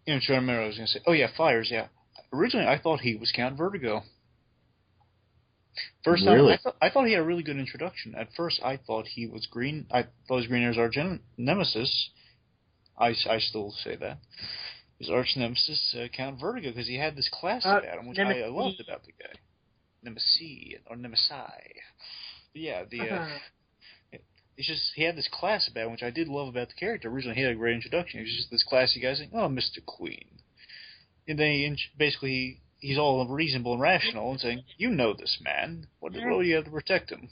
trying to remember what I was going to say. Oh yeah, Fyers. Yeah, originally I thought he was Count Vertigo. First time, Really? I thought he had a really good introduction. At first, I thought he was Green. I thought he was Green Arrow's arch nemesis. I still say that. His arch nemesis, Count Vertigo, because he had this class about him, which I loved about the guy. Nemesis, or Nemesi. Yeah, it's just, he had this class about him, which I did love about the character. Originally, he had a great introduction. He was just this classy guy saying, "Oh, Mr. Queen." And then basically, he's all reasonable and rational and saying, "You know this man. What do you have to protect him?"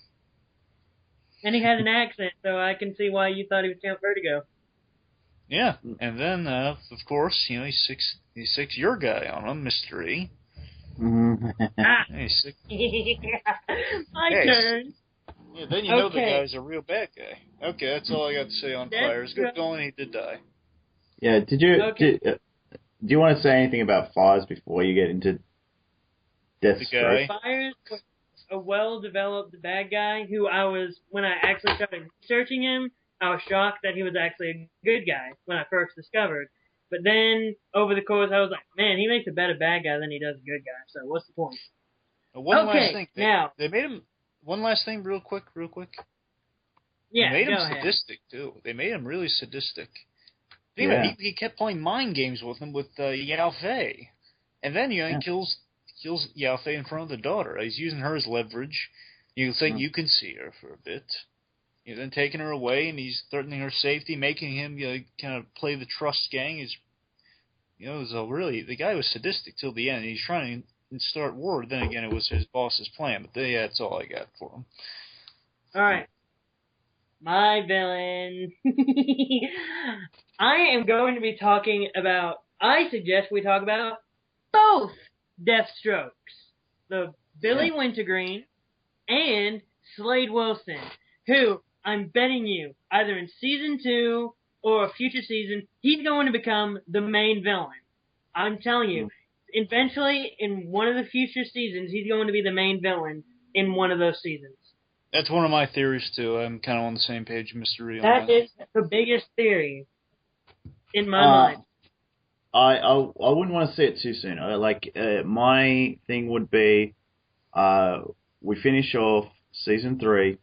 And he had an accent, so I can see why you thought he was Count Vertigo. Yeah, and then of course, he six your guy on him, Mr. E. He's sick. My turn. Yeah, then you know the guy's a real bad guy. Okay, that's all I got to say on Fyers. Good going, he did die. Yeah, do you want to say anything about Fyers before you get into Deathstroke? Fyers was a well-developed bad guy who when I actually started researching him, I was shocked that he was actually a good guy when I first discovered. But then, over the course, I was like, man, he makes a better bad guy than he does a good guy, so what's the point? Last thing. They made him... One last thing, real quick. Yeah, they made him sadistic, too. They made him really sadistic. He kept playing mind games with him with Yao Fei. And then, he kills Yao Fei in front of the daughter. He's using her as leverage. You think you can see her for a bit. He's then taking her away, and he's threatening her safety, making him kind of play the trust gang. The guy was sadistic till the end. He's trying to start war. Then again, it was his boss's plan. But that's all I got for him. All right, my villain. I am going to be talking about. I suggest we talk about both Deathstrokes, the Billy Wintergreen and Slade Wilson, who I'm betting you either in season 2 or a future season, he's going to become the main villain. I'm telling you, eventually in one of the future seasons, he's going to be the main villain in one of those seasons. That's one of my theories too. I'm kind of on the same page, Mr. Real. That is the biggest theory in my mind. I wouldn't want to say it too soon. My thing would be, we finish off season 3,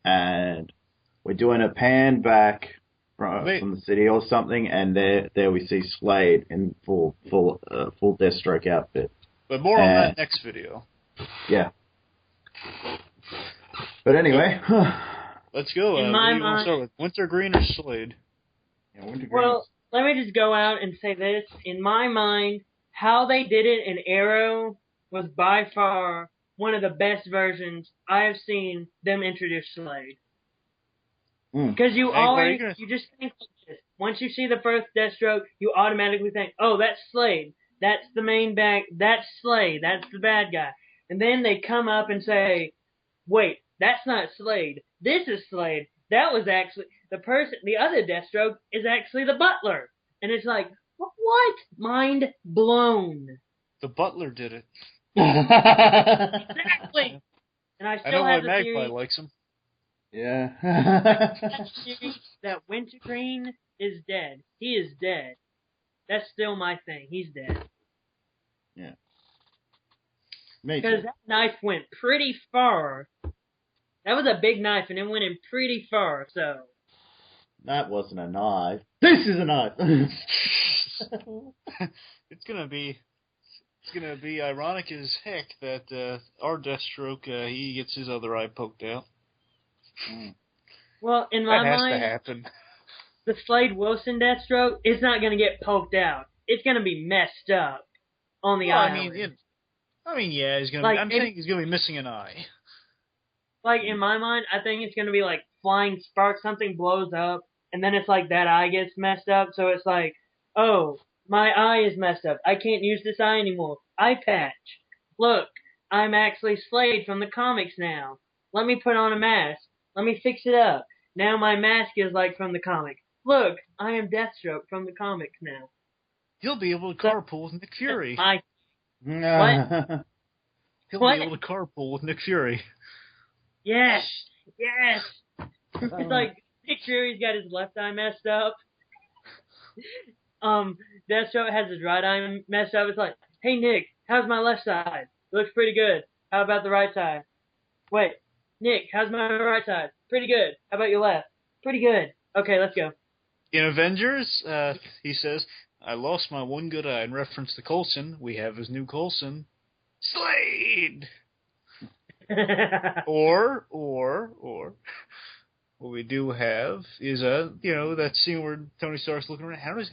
and we're doing a pan back from the city or something, and there we see Slade in full Deathstroke outfit. But more on that next video. Yeah. But anyway, let's go. In my mind, want to start with Wintergreen or Slade? Yeah, Wintergreen. Well, let me just go out and say this. In my mind, how they did it in Arrow was by far one of the best versions I have seen them introduce Slade. Because you just think like this. Once you see the first Deathstroke, you automatically think, oh, that's Slade. That's the main bad. That's Slade. That's the bad guy. And then they come up and say, wait, that's not Slade. This is Slade. That was actually the person. The other Deathstroke is actually the butler. And it's like, what? Mind blown. The butler did it. Exactly. And I I still know why have the Magpie theory. likes him. Yeah. That Wintergreen is dead. He is dead. That's still my thing. He's dead. Yeah. Me Because too. that knife went pretty far. That was a big knife, and it went in pretty far, so... That wasn't a knife. This is a knife! It's gonna be ironic as heck that our Deathstroke he gets his other eye poked out. Well, in my That has mind, to happen. the Slade Wilson Deathstroke is not going to get poked out. It's going to be messed up on the island. Yeah, he's gonna. Like, I'm saying he's gonna be missing an eye. Like, in my mind, I think it's going to be like flying sparks, something blows up, and then it's like that eye gets messed up, so it's like, oh, my eye is messed up. I can't use this eye anymore. Eye patch. Look, I'm actually Slade from the comics now. Let me put on a mask. Let me fix it up. Now my mask is like from the comic. Look, I am Deathstroke from the comics now. He'll be able to carpool with Nick Fury. What? He'll What? be able to carpool with Nick Fury. Yes! Yes! It's like Nick Fury's got his left eye messed up. Deathstroke has his right eye messed up. It's like, hey Nick, how's my left side? It looks pretty good. How about the right side? Wait, Nick, how's my right side? Pretty good. How about your left? Pretty good. Okay, let's go. In Avengers, he says, I lost my one good eye. In reference to Coulson, we have his new Coulson, Slade! or, what we do have is that scene where Tony Stark's looking around. How does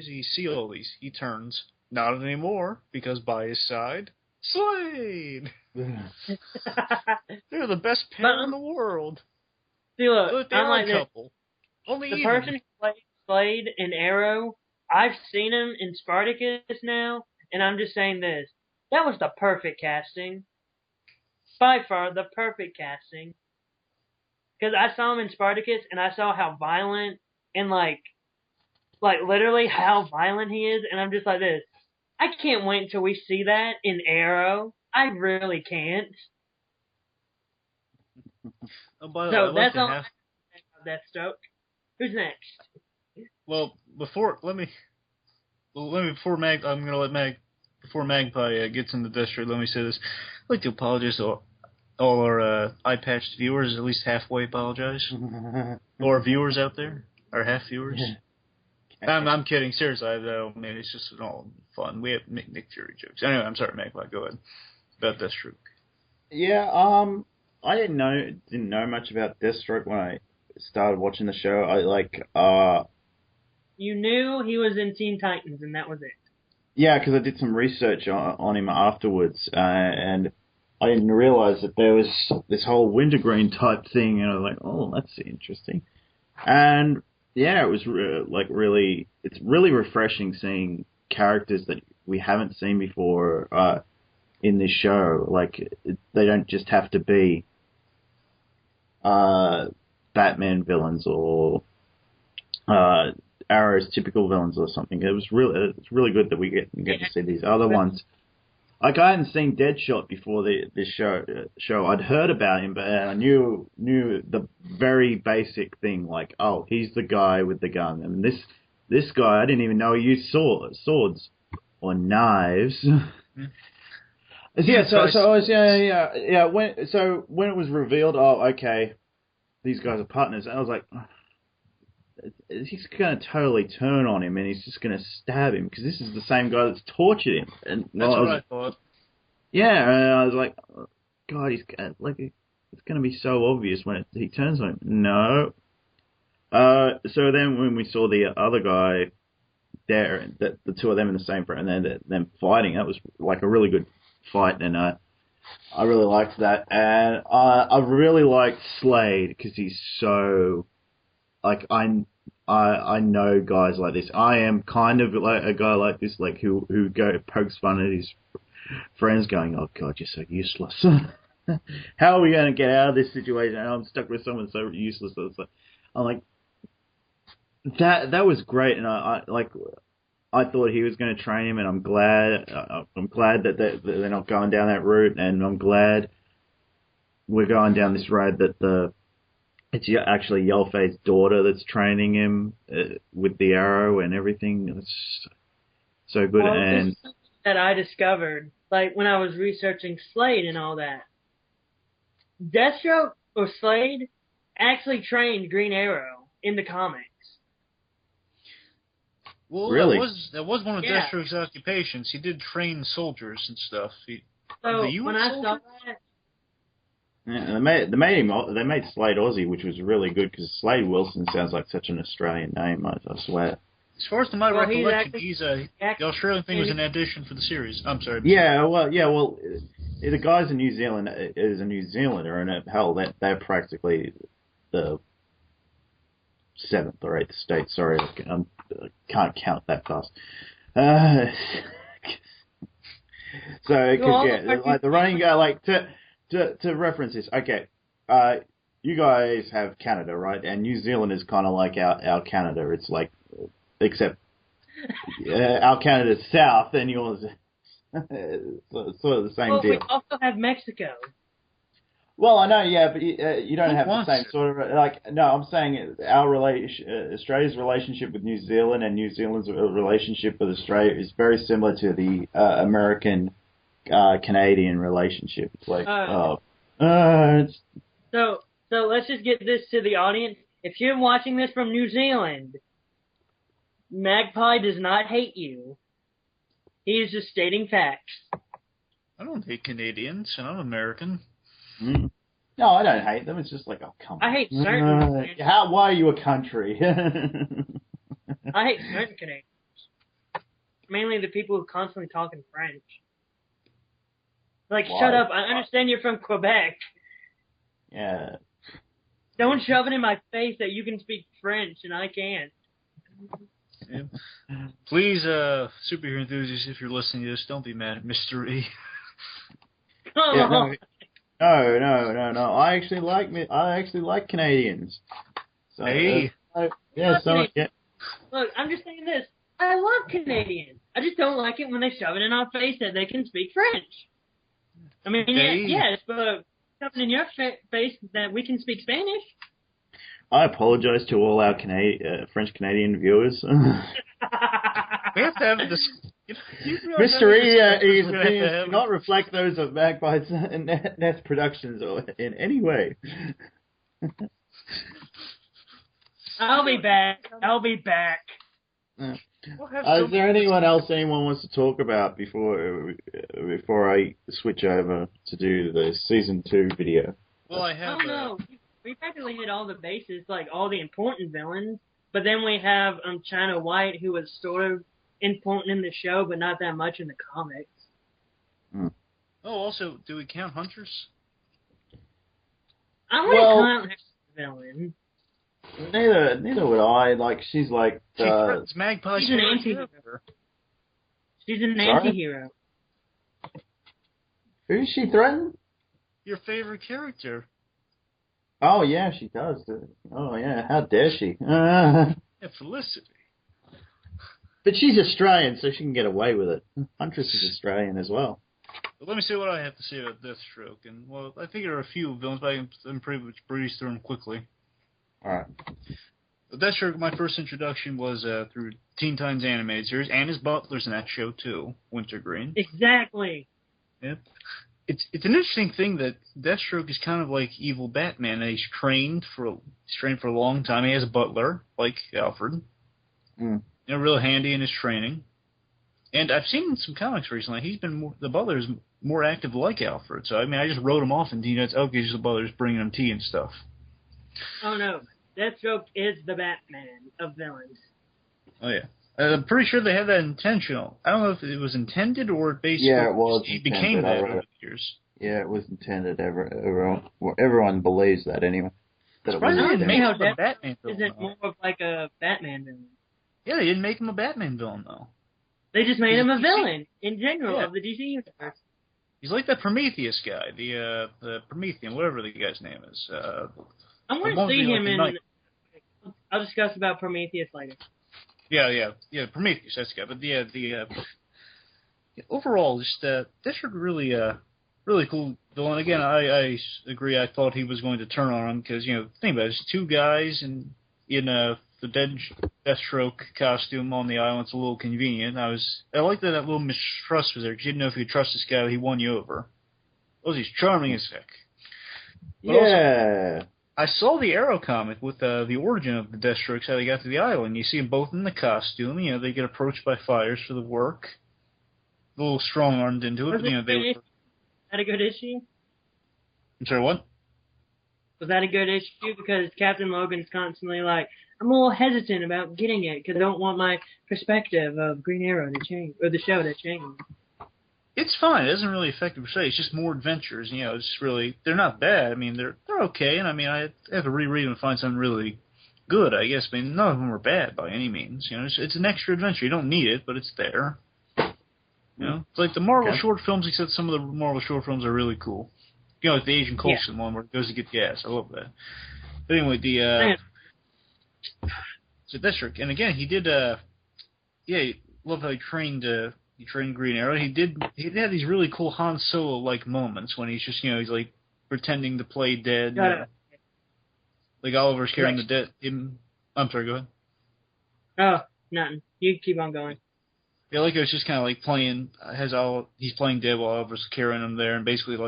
he see all these? He turns. Not anymore, because by his side, Slade! They're the best pair in the world. See, look, They're I'm like a couple. Only the even. person who played Slade in Arrow, I've seen him in Spartacus now, and I'm just saying this. That was the perfect casting. By far, the perfect casting. Because I saw him in Spartacus, and I saw how violent and, like literally how violent he is, and I'm just like this. I can't wait until we see that in Arrow. I really can't. Oh, by the So way, that's all I have to say about Deathstroke. Who's next? Well, before Magpie gets into Deathstroke, let me say this. I'd like to apologize to all our eye-patched viewers, at least halfway apologize. Or viewers out there, or half viewers. I'm kidding, seriously, though, man, it's just all fun. We have Nick Fury jokes. Anyway, I'm sorry, Magpie, go ahead. About Deathstroke. Yeah, I didn't know much about Deathstroke when I started watching the show. You knew he was in Teen Titans, and that was it. Yeah, because I did some research on him afterwards, and I didn't realize that there was this whole wintergreen type thing, and I was like, oh, that's interesting. And yeah, it was it's really refreshing seeing characters that we haven't seen before in this show. Like, they don't just have to be Batman villains or Arrow's typical villains or something. It's really good that we get to see these other ones. Like, I hadn't seen Deadshot before this show. I'd heard about him, but I knew the very basic thing, like, oh, he's the guy with the gun, and this guy, I didn't even know he used swords or knives. Yeah, so I was when it was revealed, oh, okay, these guys are partners, and I was like, he's going to totally turn on him, and he's just going to stab him, because this is the same guy that's tortured him. And that's what I thought. Yeah, and I was like, oh, God, it's going to be so obvious when he turns on him. No. So then when we saw the other guy there, the two of them in the same frame, and then them fighting, that was like a really good fight, and I really liked that. And I really liked Slade, because he's so, like, I know guys like this. I am kind of like a guy like this, like who pokes fun at his friends, going, "Oh God, you're so useless. How are we going to get out of this situation? I'm stuck with someone so useless." I'm like, that was great, and I thought he was going to train him, and I'm glad that they're not going down that route, and I'm glad we're going down this road that it's actually Yelfei's daughter that's training him with the arrow and everything. It's so good. Well, and this is something that I discovered, like when I was researching Slade and all that. Deathstroke or Slade actually trained Green Arrow in the comics. Well, really? that was one of Deathstroke's occupations. He did train soldiers and stuff. So when I saw that. Yeah, they made Slade Aussie, which was really good because Slade Wilson sounds like such an Australian name. I swear. As far as my recollection, the Australian thing was an addition for the series. I'm sorry. Yeah, well, the guy's in New Zealand is a New Zealander, and hell, they're practically the 7th or 8th state. Sorry, I can't count that fast. So, like the running guy, like to reference this, okay, you guys have Canada, right? And New Zealand is kind of like our Canada. It's like, except our Canada's south and yours sort of the same deal. We also have Mexico. Well, I know, yeah, but you don't have the same sort of, like, no, I'm saying Australia's relationship with New Zealand and New Zealand's relationship with Australia is very similar to the American Canadian relationship. It's like, So let's just get this to the audience. If you're watching this from New Zealand, Magpie does not hate you. He is just stating facts. I don't hate Canadians, and I'm American. Mm. No, I don't hate them. It's just like, oh, come on. I hate certain why are you a country? I hate certain Canadians. Mainly the people who constantly talk in French. Like, why? Shut up. I understand you're from Quebec. Yeah. Don't shove it in my face that you can speak French and I can't. Yeah. Please, superhero enthusiasts, if you're listening to this, don't be mad at Mr. E. No. I actually like Canadians. So, hey. Look, I'm just saying this. I love Canadians. I just don't like it when they shove it in our face that they can speak French. I mean, yes, but shoving in your face that we can speak Spanish. I apologize to all our French Canadian viewers. We have to have this. Mr. E's opinions do not reflect those of Magpie's and Nest Productions or in any way. I'll be back. Is there anyone else anyone wants to talk about before I switch over to do the season 2 video? Well, I have. Oh no, we practically hit all the bases, like all the important villains. But then we have China White, who was sort of important in the show, but not that much in the comics. Oh, also, do we count Hunters? I wouldn't count her as a villain. Neither would I. Like, she's like it's Magpie. She's an anti-hero. She's an anti-hero. Who does she threaten? Your favorite character. Oh yeah, she does. Oh yeah, how dare she? Yeah, Felicity. But she's Australian, so she can get away with it. Huntress is Australian as well. But let me see what I have to say about Deathstroke. And well, I think there are a few villains, but I can pretty much breeze through them quickly. All right. Deathstroke, my first introduction was through Teen Titans animated series, and his butler's in that show too, Wintergreen. Exactly. Yep. It's an interesting thing that Deathstroke is kind of like evil Batman. He's trained for a long time. He has a butler like Alfred. Mm. You know, real handy in his training. And I've seen in some comics recently, the butler is more active like Alfred. So I mean, I just wrote him off and okay, just the butler's bringing him tea and stuff. Oh no, Deathstroke is the Batman of villains. Oh yeah. I'm pretty sure they had that intentional. I don't know if it was intended or basically it became that over the years. Yeah, it was intended. Everyone believes that anyway. that it Surprised wasn't they didn't there. make how him a Batman Is villain, it though. more of like a Batman villain? Yeah, they didn't make him a Batman villain, though. They just made him a DC. villain in general Yeah. of the DC universe. He's like the Prometheus guy, the Promethean, whatever the guy's name is. I want won't to see be like him a in. knight. I'll discuss about Prometheus later. Yeah, Prometheus, that's the guy. But overall, just Deathstroke really cool villain. Again, I agree. I thought he was going to turn on him because think about it, it's two guys in the Deathstroke costume on the island. It's a little convenient. I like that little mistrust was there because you didn't know if you could trust this guy. He won you over. He's charming as heck. But Yeah. also, I saw the Arrow comic with the origin of the Deathstrokes, how they got to the island. You see them both in the costume. They get approached by Fyers for the work. A little strong-armed into it. Was that a good issue? I'm sorry, what? Was that a good issue? Because Captain Logan's constantly like, I'm a little hesitant about getting it because I don't want my perspective of Green Arrow to change, or the show to change. It's fine. It doesn't really affect it per se. It's just more adventures. It's really, they're not bad. They're okay. And I have to reread them and find something really good, I guess. None of them are bad by any means. It's an extra adventure. You don't need it, but it's there. It's like the Marvel short films, except some of the Marvel short films are really cool. Like the Agent Coulson one where he goes to get gas. I love that. But anyway, so Deathstroke, and again, he did. Love how he trained Green Arrow. He had these really cool Han Solo like moments when he's just he's like pretending to play dead. Like Oliver's carrying the dead. I'm sorry. Go ahead. Oh, nothing. You keep on going. Yeah, like it was just kind of like playing. He's playing dead while Oliver's carrying him there, and basically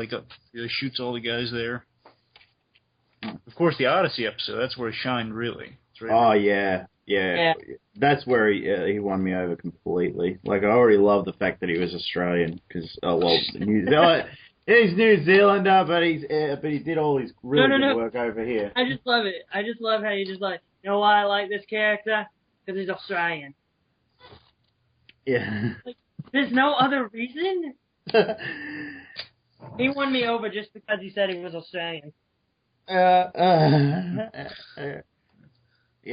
he shoots all the guys there. Of course, the Odyssey episode. That's where he shined really. Yeah. That's where he won me over completely. Like I already love the fact that he was Australian because he's New Zealander, but he did all his really good work over here. I just love it. I just love how you just like, why I like this character? Because he's Australian. Yeah. Like, there's no other reason. He won me over just because he said he was Australian. Yeah,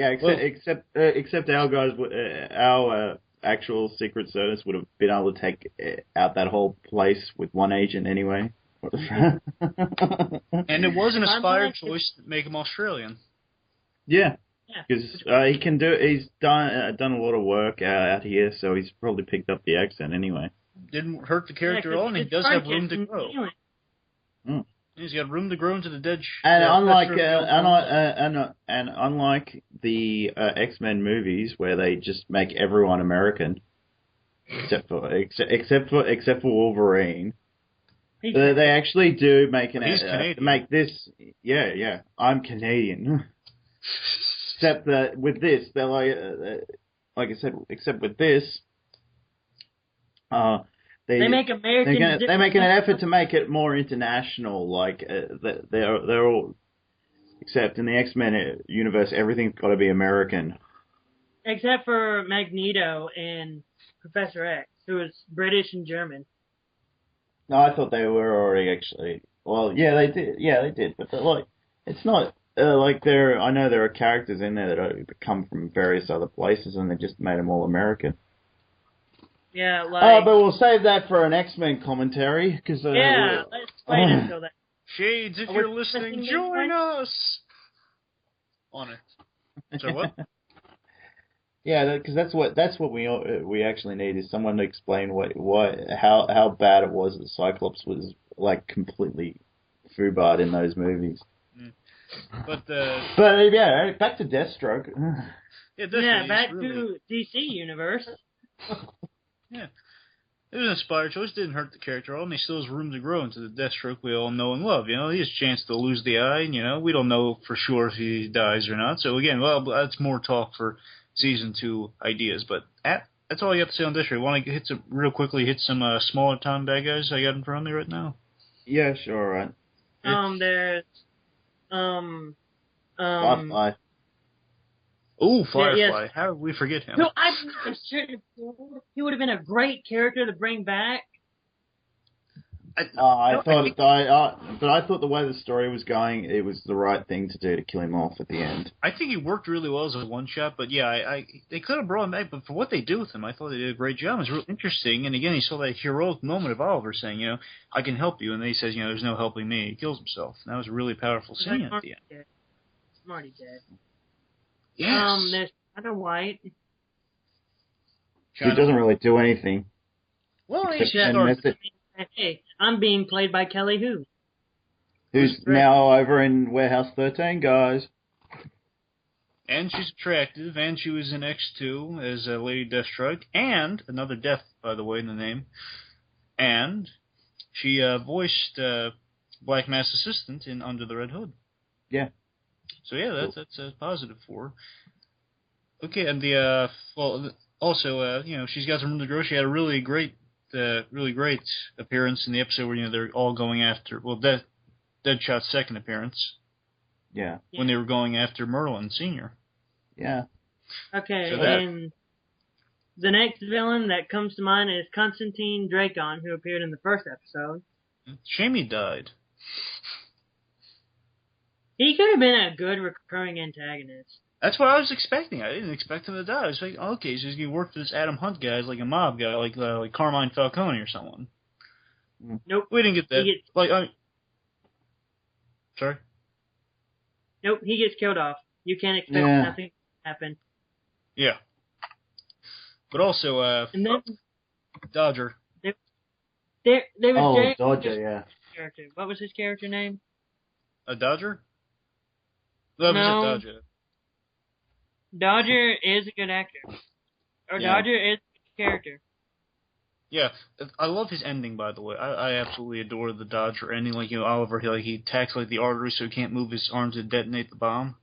except our guys, our actual Secret Service would have been able to take out that whole place with one agent anyway. And it was an aspired choice to make him Australian. Yeah, because he can do. He's done a lot of work out here, so he's probably picked up the accent anyway. Didn't hurt the character at all, and he does have room to grow. Mm. He's got room to grow into the dead. And unlike the X-Men movies where they just make everyone American, except for Wolverine, they actually do make make this. Yeah, I'm Canadian. Except that with this, they're like I said, except with this, they make American. They make an effort to make it more international. Like they're all, except in the X-Men universe, everything's got to be American. Except for Magneto and Professor X, who is British and German. No, I thought they were already actually. Well, yeah, they did. Yeah, they did. But like, it's not like there. I know there are characters in there that come from various other places, and they just made them all American. Yeah, like. But we'll save that for an X-Men commentary because. Yeah, let's wait until that. Shades, if you're listening, join us on it. So what? Yeah, because that's what we actually need is someone to explain how bad it was that Cyclops was like completely foobarred in those movies. Mm. But yeah, back to Deathstroke. Back to DC universe. Yeah. It was an inspired choice. Didn't hurt the character at all, and he still has room to grow into the Deathstroke we all know and love. He has a chance to lose the eye, and, we don't know for sure if he dies or not. So, again, that's more talk for Season 2 ideas. But that's all you have to say on Deathstroke. Want to hit some smaller time bad guys I got in front of me right now? Yeah, sure, right. There's, Firefly. Oh, Firefly. Yes. How did we forget him? No, he would have been a great character to bring back. But I thought the way the story was going, it was the right thing to do to kill him off at the end. I think he worked really well as a one-shot, but yeah, they could have brought him back, but for what they do with him, I thought they did a great job. It was real interesting, and again, he saw that heroic moment of Oliver saying, I can help you, and then he says, there's no helping me. He kills himself. And that was a really powerful scene at the end. Smarty dead. Yes. There's China White. He doesn't really do anything. Well, Hey, I'm being played by Kelly Hu. Who's now over in Warehouse 13, guys. And she's attractive, and she was in X2 as Lady Deathstroke, and another death, by the way, in the name. And she voiced Black Mass Assistant in Under the Red Hood. Yeah. So yeah, that's a positive for her. Okay, and also, she's got some room to grow. She had a really great appearance in the episode where they're all going after Deadshot's second appearance. Yeah. When they were going after Merlyn Sr. Yeah. Okay, and the next villain that comes to mind is Constantine Dracon, who appeared in the first episode. Shame he died. He could have been a good recurring antagonist. That's what I was expecting. I didn't expect him to die. I was like, okay, so he's going to work for this Adam Hunt guy as like a mob guy, like Carmine Falcone or someone. Nope. We didn't get that. Sorry? Nope, he gets killed off. You can't expect nothing to happen. Yeah. But also, and then Dodger. There was Dodger, yeah. Character. What was his character name? A Dodger? That was it, Dodger. Dodger is a good actor. Dodger is a good character. Yeah, I love his ending, by the way. I absolutely adore the Dodger ending. Like, Oliver, he attacks, the artery so he can't move his arm to detonate the bomb.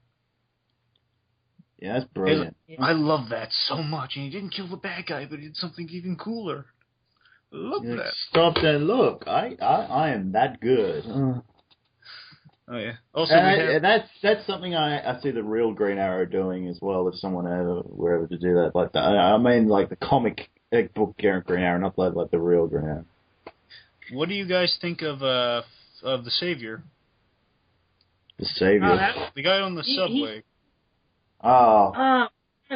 Yeah, that's brilliant. I love that so much. And he didn't kill the bad guy, but he did something even cooler. I love that. Stop and look. I am that good. Oh, yeah. Also, that's something I see the real Green Arrow doing as well, if someone ever were ever to do that. Like I mean, like the comic book Green Arrow, not like the real Green Arrow. What do you guys think of the Savior? The Savior? The guy on the subway. What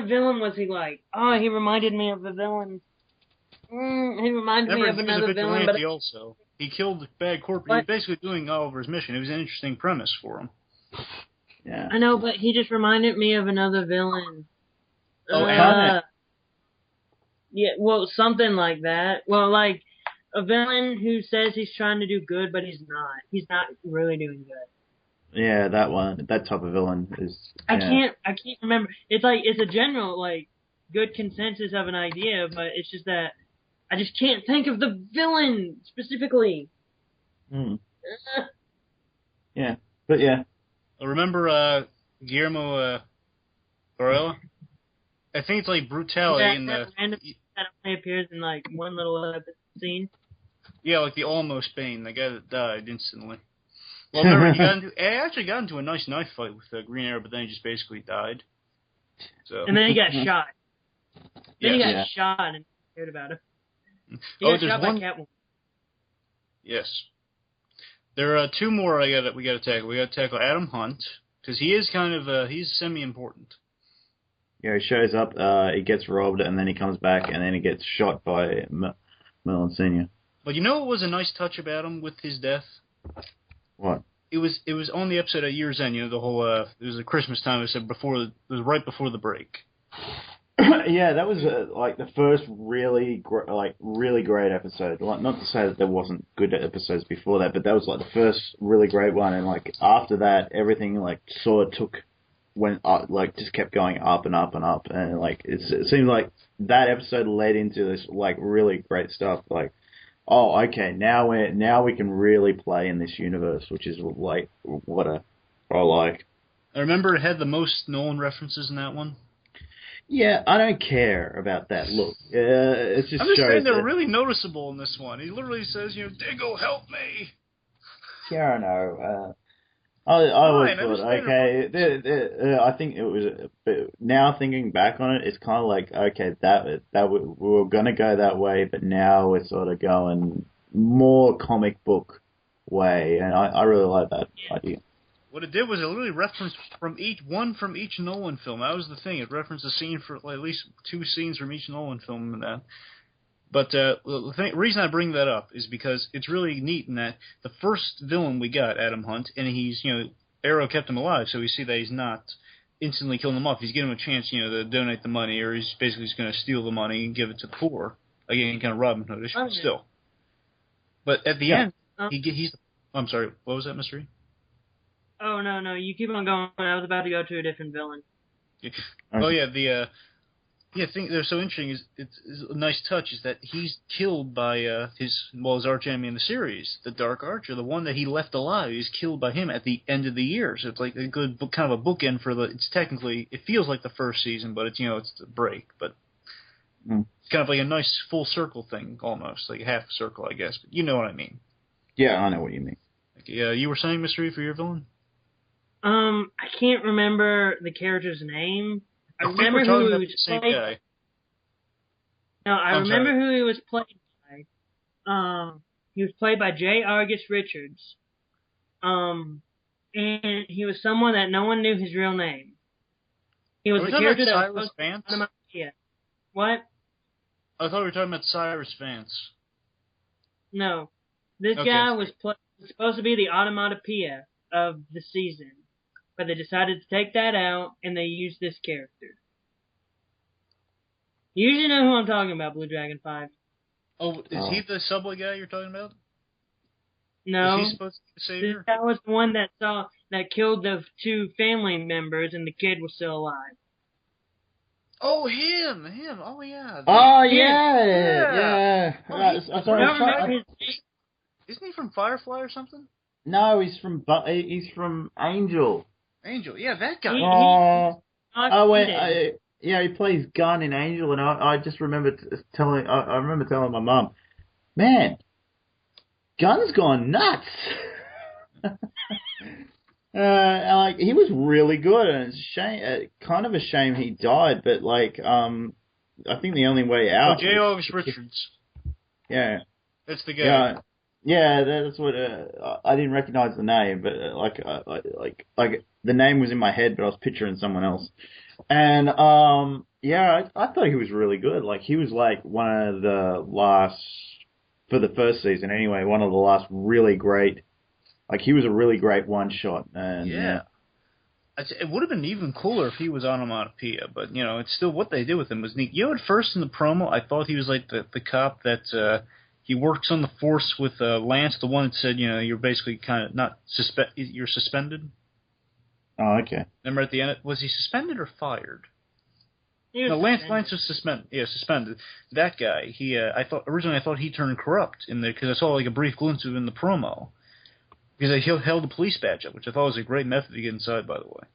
villain was he like? Oh, he reminded me of a villain. He reminded me of another villain. But also. He killed the bad corporate. He was basically doing Oliver's mission. It was an interesting premise for him. Yeah. I know, but he just reminded me of another villain. Yeah, well, something like that. Well, like a villain who says he's trying to do good, but he's not. He's not really doing good. Yeah, that one. That type of villain is. I can't remember. It's a general good consensus of an idea, but it's just that I just can't think of the villain specifically. Yeah, but yeah. Remember Guillermo Varela? I think it's like brutality in the. That only appears in one little scene. Yeah, like the almost Bane, the guy that died instantly. Well, remember, he actually got into a nice knife fight with Green Arrow, but then he just basically died. So. And then he got shot. Then he got shot and heard about it. He got shot by Catwoman. Yes. There are two more we got to tackle. We got to tackle Adam Hunt because he is he's semi-important. Yeah, he shows up, he gets robbed, and then he comes back, and then he gets shot by Merlyn Sr. But what was a nice touch about him with his death? What? It was on the episode at Year's End. The whole it was a Christmas time. It was right before the break. Yeah, that was the first really great episode. Not to say that there wasn't good episodes before that, but that was the first really great one. And after that, everything sort of went up, just kept going up and up and up. And it seemed like that episode led into this really great stuff. Oh, okay, now we can really play in this universe, which is what I like. I remember it had the most Nolan references in that one. Yeah, I don't care about that. Look, it's just. I'm just saying they're really noticeable in this one. He literally says, Diggle, help me. Yeah, I know. I always thought, okay, I think it was. Now thinking back on it, it's kind of okay, that we were gonna go that way, but now we're sort of going more comic book way, and I really like that idea. What it did was it literally referenced from each Nolan film. That was the thing. It referenced a scene for at least 2 scenes from each Nolan film and that. But the reason I bring that up is because it's really neat in that the first villain we got, Adam Hunt, and he's, Arrow kept him alive, so we see that he's not instantly killing him off. He's giving him a chance, to donate the money, or he's basically just going to steal the money and give it to the poor. Again, kind of Robin Hoodish, but still. But at the end, he's... I'm sorry, what was that, Mystery? Oh, no, you keep on going. I was about to go to a different villain. Oh, yeah, the thing that's so interesting is it's a nice touch is that he's killed by his arch enemy in the series, the Dark Archer, the one that he left alive. He's killed by him at the end of the year, so it's like a good kind of a bookend for it's technically, it feels like the first season, but it's it's the break, but it's kind of like a nice full circle thing almost, like a half circle, I guess. But you know what I mean? Yeah, I know what you mean. You were saying, Mystery, for your villain? I can't remember the character's name. I remember who he was played. No, I remember who he was played by. He was played by J. Argus Richards. And he was someone that no one knew his real name. He was the character that was Vance? What? I thought we were talking about Cyrus Vance. No. This guy was supposed to be the onomatopoeia of the season. But they decided to take that out, and they used this character. You usually know who I'm talking about, Bluedragonfive. Oh, is he the subway guy you're talking about? No. Is he supposed to be the savior? This guy was the one that killed the 2 family members, and the kid was still alive. Oh, him! Oh, yeah. Oh, yeah. Isn't he from Firefly or something? No, he's from Angel. Angel, yeah, that guy. He plays Gunn in Angel, and I just remember telling my mum, man, Gunn's gone nuts. He was really good, and it's kind of a shame he died, but I think the only way out. Oh, J. August Richards. Yeah, that's the guy. Yeah, that's what I didn't recognize the name, but the name was in my head, but I was picturing someone else. And I thought he was really good. He was one of the last, for the first season anyway, one of the last really great. He was a really great one shot. And it would have been even cooler if he was onomatopoeia, but it's still what they did with him was neat. At first in the promo, I thought he was like the cop that. He works on the force with Lance, the one that said, you're basically kind of you're suspended. Oh, okay. Remember at the end, was he suspended or fired? Lance was suspended. Yeah, suspended. That guy, originally I thought he turned corrupt in there because I saw a brief glimpse of him in the promo. Because he held a police badge up, which I thought was a great method to get inside, by the way.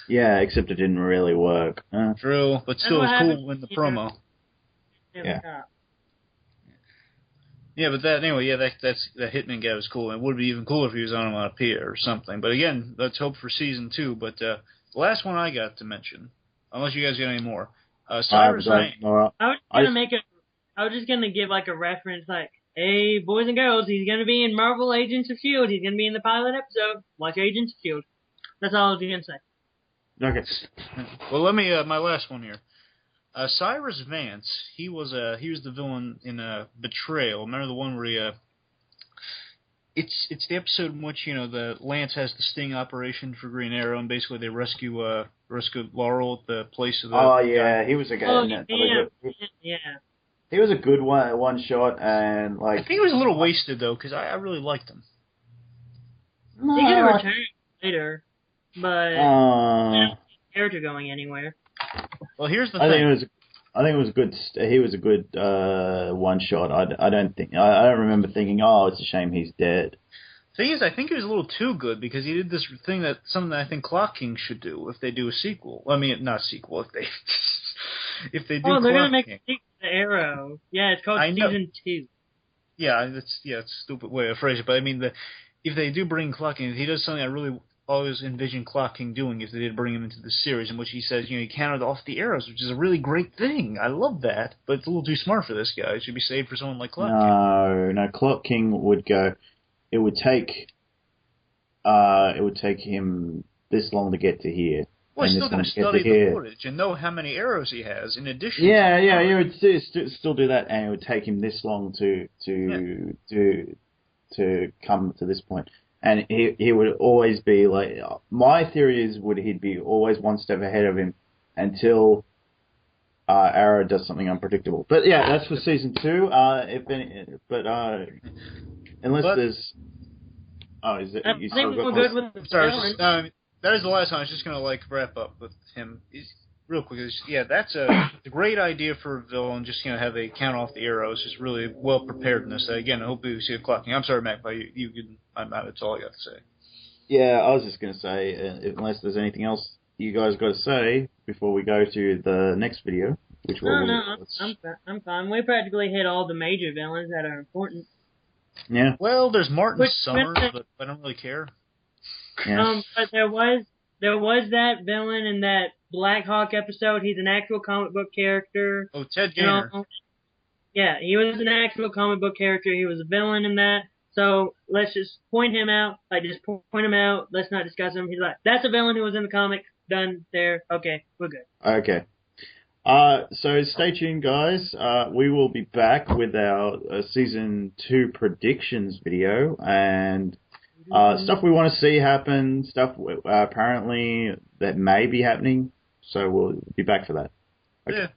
Yeah, except it didn't really work. True, but still it was cool in the promo. Yeah. Yeah, but that Hitman guy was cool, and it would be even cooler if he was on onomatopoeia or something. But again, let's hope for season 2. But the last one I got to mention, unless you guys got any more, Cyrus Vane. I was just gonna give a reference, hey boys and girls, he's gonna be in Marvel Agents of S.H.I.E.L.D. He's gonna be in the pilot episode. Watch Agents of S.H.I.E.L.D. That's all I was gonna say. Okay. Well, let me my last one here. Cyrus Vance, he was the villain in Betrayal. Remember the one where it's the episode in which the Lance has the sting operation for Green Arrow, and basically they rescue Laurel at the place of the. Oh yeah, he was a guy. Yeah. He was a good one shot, and I think he was a little wasted though, because I really liked him. No, he could return later, but character going anywhere. Well, here's the thing. I think it was good. He was a good one shot. I don't remember thinking, it's a shame he's dead. Thing is, I think he was a little too good because he did this thing something that I think Clock King should do if they do a sequel. I mean, not a sequel if they do. Oh, they're gonna make a sequel to Arrow. Yeah, it's called Season 2. Yeah, it's a stupid way of phrasing it, but I mean if they do bring Clock King, he does something I really always envisioned Clock King doing if they did bring him into the series, in which he says, he counted off the arrows, which is a really great thing. I love that, but it's a little too smart for this guy. It should be saved for someone like Clock King. No, Clock King would go. It would take him this long to get to here. Well, he's still going to study the footage and know how many arrows he has in addition. Yeah, he would still do that, and it would take him this long to come to this point. And he would always be like, my theory is he'd be always one step ahead of him until Arrow does something unpredictable. But yeah, that's for season 2. Unless there's. Oh, is it? I think we're good with the Sorry, that is the last time. I was just going to wrap up with him. Real quick, that's a great idea for a villain. Just have a count off the arrows. Just really well preparedness. Again, I hope we see a clocking. I'm sorry, Mac, but I'm out. That's all I got to say. Yeah, I was just going to say, unless there's anything else you guys got to say before we go to the next video, which I'm fine. We practically hit all the major villains that are important. Yeah. Well, there's Martin Summers, but I don't really care. Yeah. But there was that villain in that Black Hawk episode. He's an actual comic book character. Oh, Ted Gaynor. Yeah, he was an actual comic book character. He was a villain in that. So let's just point him out. Just point him out. Let's not discuss him. He's that's a villain who was in the comic. Done. There. Okay, we're good. Okay. So stay tuned, guys. We will be back with our season 2 predictions video and stuff we want to see happen, stuff apparently that may be happening. So we'll be back for that. Okay. Yeah.